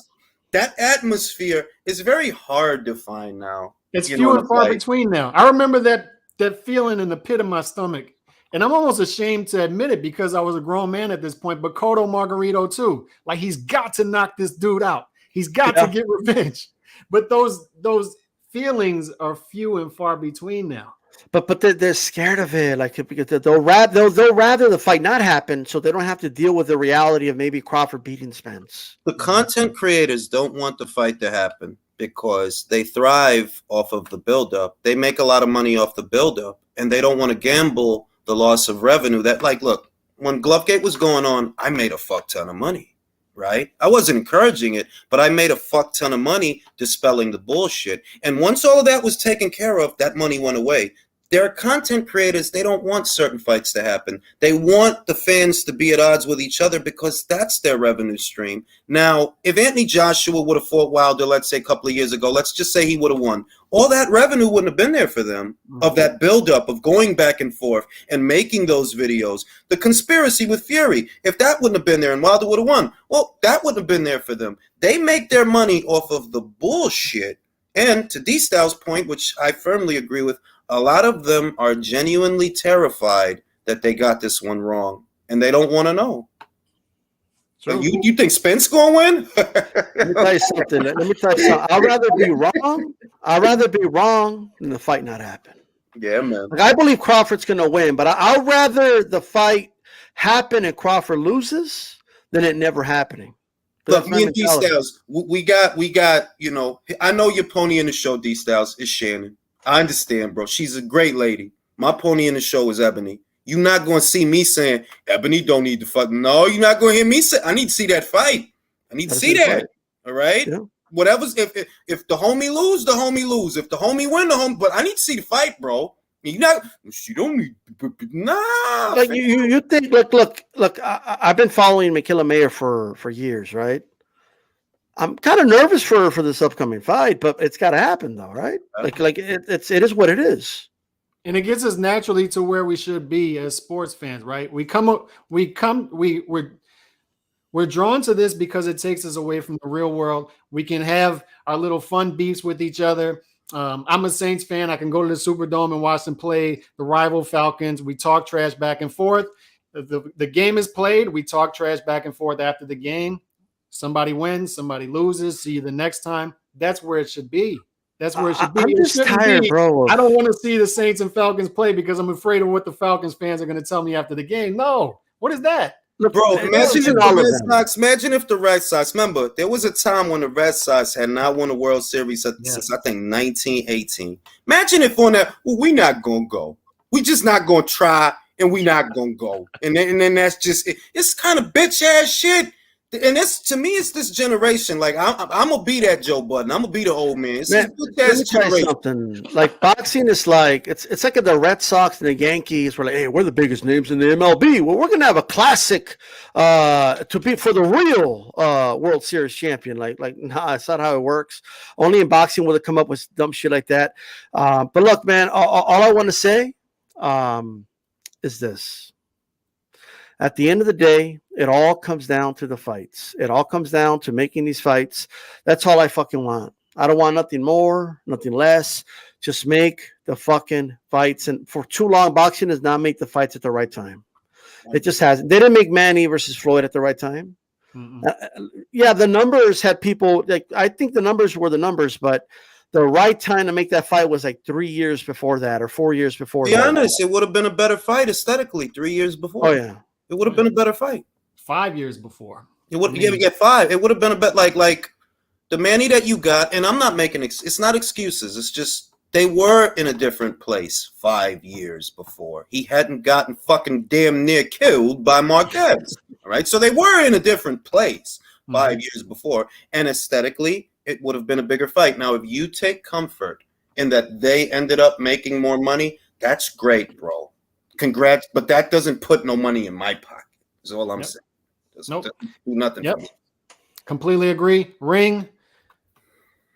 that atmosphere is very hard to find now. It's You few know, and far between now. I remember that feeling in the pit of my stomach. And I'm almost ashamed to admit it because I was a grown man at this point, but Cotto Margarito too. Like, he's got to knock this dude out. He's got to get revenge. But those feelings are few and far between now. But they're scared of it. Like, they'll rather the fight not happen so they don't have to deal with the reality of maybe Crawford beating Spence. The content creators don't want the fight to happen because they thrive off of the buildup. They make a lot of money off the buildup, and they don't want to gamble the loss of revenue. That, like, look, when Glovegate was going on, I made a fuck ton of money, right? I wasn't encouraging it, but I made a fuck ton of money dispelling the bullshit. And once all of that was taken care of, that money went away. There are content creators, they don't want certain fights to happen. They want the fans to be at odds with each other because that's their revenue stream. Now, if Anthony Joshua would have fought Wilder, let's say a couple of years ago, let's just say he would have won, all that revenue wouldn't have been there for them, of that buildup, of going back and forth and making those videos. The conspiracy with Fury, if that wouldn't have been there and Wilder would have won, well, that wouldn't have been there for them. They make their money off of the bullshit. And to D-Style's point, which I firmly agree with, a lot of them are genuinely terrified that they got this one wrong, and they don't want to know. So you think Spence gonna win? Let me tell you something. I'd rather be wrong. I'd rather be wrong than the fight not happen. Yeah, man. Like, I believe Crawford's gonna win, but I'd rather the fight happen and Crawford loses than it never happening. Look, me and D-Styles, we got, you know, I know your pony in the show, D-Styles, is Shannon. I understand, bro. She's a great lady. My pony in the show is Ebony. You're not going to see me saying, Ebony don't need to fuck. No, you're not going to hear me say, I need to see that fight. I need to see that. Fight. All right? Yeah. Whatever's, if the homie lose, the homie lose. If the homie win, the homie, but I need to see the fight, bro. You're not, she don't need, nah. Like, you think, look, I've been following Makila Mayer for years, right? I'm kind of nervous for this upcoming fight, but it's got to happen though, right? Like it is what it is, and it gets us naturally to where we should be as sports fans, right? We're drawn to this because it takes us away from the real world. We can have our little fun beefs with each other. I'm a Saints fan. I can go to the Superdome and watch them play the rival Falcons. We talk trash back and forth. The game is played. We talk trash back and forth after the game. Somebody wins, somebody loses. See you the next time. That's where it should be. That's where it should be. I'm just tired, bro. I don't want to see the Saints and Falcons play because I'm afraid of what the Falcons fans are going to tell me after the game. No. What is that? Look, bro, imagine if the Red Sox, remember, there was a time when the Red Sox had not won a World Series since, I think, 1918. Imagine if on that, well, we're not going to go. We just not going to try, and we not going to go. And then that's just, it's kind of bitch-ass shit. And this, to me, it's this generation. Like, I'm gonna be that Joe Budden. I'm gonna be the old man. Let me tell you something. Like, boxing is like it's like the Red Sox and the Yankees were like, hey, we're the biggest names in the MLB. Well, we're gonna have a classic to be for the real World Series champion. Like, nah, that's not how it works. Only in boxing will they come up with dumb shit like that. But look, man, all I want to say is this. At the end of the day, it all comes down to the fights. It all comes down to making these fights. That's all I fucking want. I don't want nothing more, nothing less. Just make the fucking fights. And for too long, boxing does not make the fights at the right time. It just hasn't. They didn't make Manny versus Floyd at the right time. Yeah, the numbers had people, like, I think the numbers were the numbers, but the right time to make that fight was like 3 years before that or 4 years before that. Be honest, it would have been a better fight aesthetically 3 years before. Oh, yeah. It would have been a better fight. 5 years before. It would get 5. It would have been a bet like the Manny that you got, and I'm not making it's not excuses. It's just they were in a different place 5 years before. He hadn't gotten fucking damn near killed by Marquez. All right. So they were in a different place 5 years before. And aesthetically, it would have been a bigger fight. Now, if you take comfort in that they ended up making more money, that's great, bro. Congrats, but that doesn't put no money in my pocket. Is all I'm saying. Doesn't do nothing for me. Completely agree. Ring,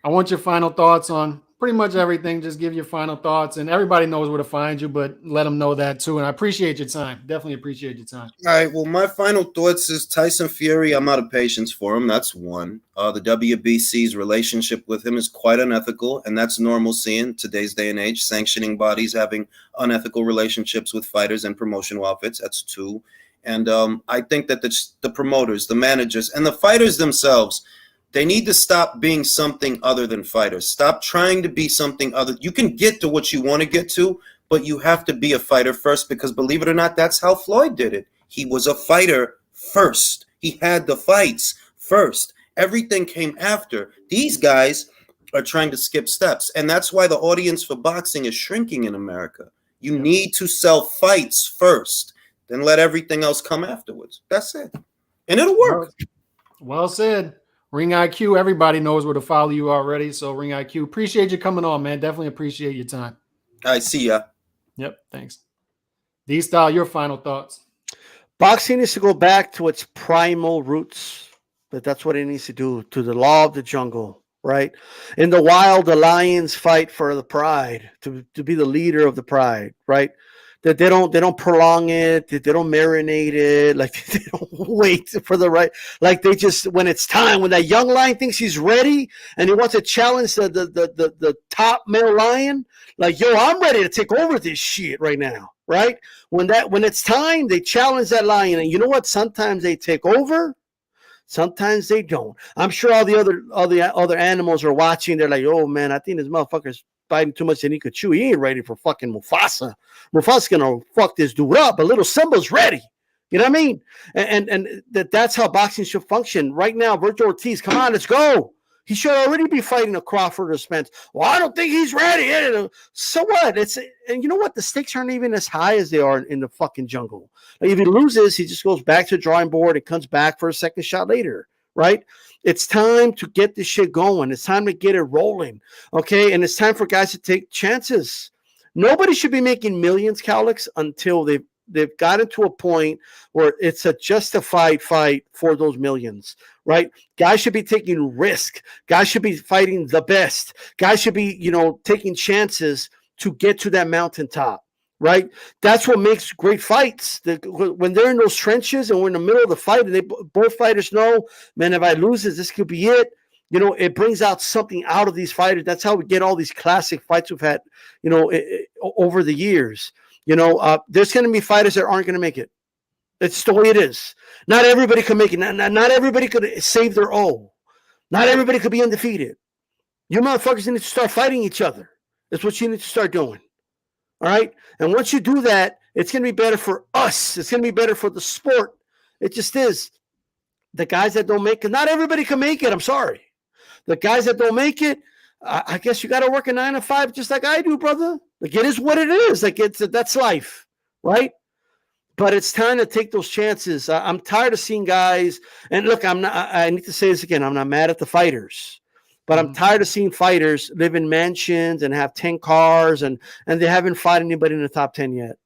I want your final thoughts on pretty much everything. Just give your final thoughts, and everybody knows where to find you, but let them know that too. And I appreciate your time. Definitely appreciate your time. All right. Well, my final thoughts is Tyson Fury. I'm out of patience for him. That's one. The WBC's relationship with him is quite unethical, and that's normalcy in today's day and age. Sanctioning bodies having unethical relationships with fighters and promotional outfits. That's two. And I think that the promoters, the managers, and the fighters themselves, they need to stop being something other than fighters. Stop trying to be something other. You can get to what you want to get to, but you have to be a fighter first, because believe it or not, that's how Floyd did it. He was a fighter first. He had the fights first. Everything came after. These guys are trying to skip steps, and that's why the audience for boxing is shrinking in America. You need to sell fights first, then let everything else come afterwards. That's it. And it'll work. Well said. RingIQ, everybody knows where to follow you already. So RingIQ, appreciate you coming on, man. Definitely appreciate your time. I see ya. Yep, thanks. D-Style, your final thoughts. Boxing needs to go back to its primal roots. But that's what it needs to do, to the law of the jungle, right? In the wild, the lions fight for the pride, to be the leader of the pride, right? That they don't prolong it, that they don't marinate it, like they don't wait for the right, like they just, when it's time, when that young lion thinks he's ready and he wants to challenge the top male lion, like, yo, I'm ready to take over this shit right now, right? When it's time, they challenge that lion, and you know what? Sometimes they take over, sometimes they don't. I'm sure all the other animals are watching. They're like, oh man, I think this motherfucker's biting too much than he could chew. He ain't ready for fucking Mufasa. Mufasa's gonna fuck this dude up, but little Simba's ready. You know what I mean? And that's how boxing should function. Right now, Virgil Ortiz, come on, let's go. He should already be fighting a Crawford or Spence. Well, I don't think he's ready. So what? And you know what? The stakes aren't even as high as they are in the fucking jungle. Like, if he loses, he just goes back to the drawing board and comes back for a second shot later, right? It's time to get this shit going. It's time to get it rolling, okay? And it's time for guys to take chances. Nobody should be making millions, Calix, until they've gotten to a point where it's a justified fight for those millions, right? Guys should be taking risk. Guys should be fighting the best. Guys should be, taking chances to get to that mountaintop, right? That's what makes great fights. When they're in those trenches and we're in the middle of the fight, and both fighters know, man, if I lose this could be it. It brings out something out of these fighters. That's how we get all these classic fights we've had, over the years. There's going to be fighters that aren't going to make it. It's the way it is. Not everybody can make it. Not everybody could save their O. Not everybody could be undefeated. You motherfuckers need to start fighting each other. That's what you need to start doing. All right? And once you do that, it's going to be better for us. It's going to be better for the sport. It just is. The guys that don't make it, not everybody can make it. I'm sorry. The guys that don't make it, I guess you got to work a 9 to 5 just like I do, brother. Like, it is what it is. Like, that's life, right? But it's time to take those chances. I'm tired of seeing guys, and look, I need to say this again. I'm not mad at the fighters, but I'm tired of seeing fighters live in mansions and have 10 cars, and they haven't fought anybody in the top 10 yet.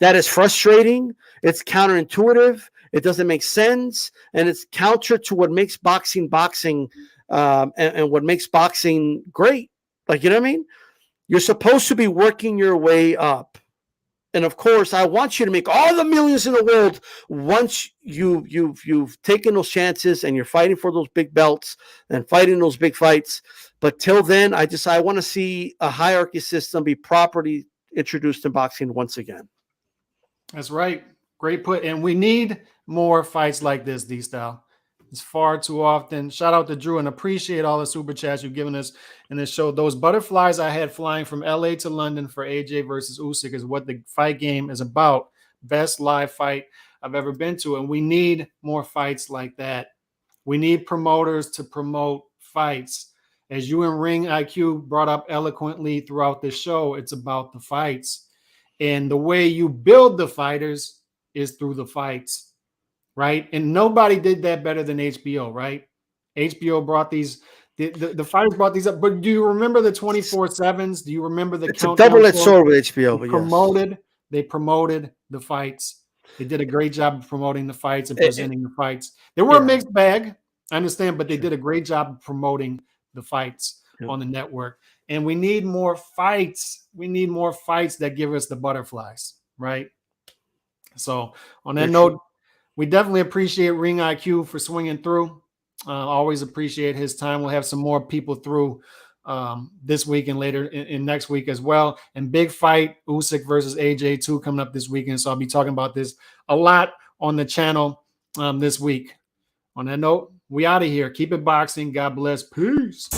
That is frustrating. It's counterintuitive. It doesn't make sense, and it's counter to what makes boxing, and what makes boxing great. Like, you know what I mean? You're supposed to be working your way up. And of course, I want you to make all the millions in the world once you've taken those chances and you're fighting for those big belts and fighting those big fights. But till then, I want to see a hierarchy system be properly introduced in boxing once again. That's right. Great put. And we need more fights like this, D-Style. It's far too often. Shout out to Drew, and appreciate all the super chats you've given us in this show. Those butterflies I had flying from LA to London for AJ versus Usyk is what the fight game is about. Best live fight I've ever been to. And we need more fights like that. We need promoters to promote fights. As you and RingIQ brought up eloquently throughout this show, it's about the fights. And the way you build the fighters is through the fights. Right? And nobody did that better than HBO, right? HBO brought these, the fighters brought these up. But do you remember the 24/7s? Do you remember the It's a double-edged sword with HBO, but they promoted the fights. They did a great job of promoting the fights and presenting the fights. They were a mixed bag, I understand, but they did a great job of promoting the fights on the network. And we need more fights. We need more fights that give us the butterflies, right? So on that note, we definitely appreciate Ring IQ for swinging through. Always appreciate his time. We'll have some more people through this week and later in next week as well. And big fight, Usyk versus AJ2 coming up this weekend. So I'll be talking about this a lot on the channel this week. On that note, we out of here. Keep it boxing. God bless. Peace.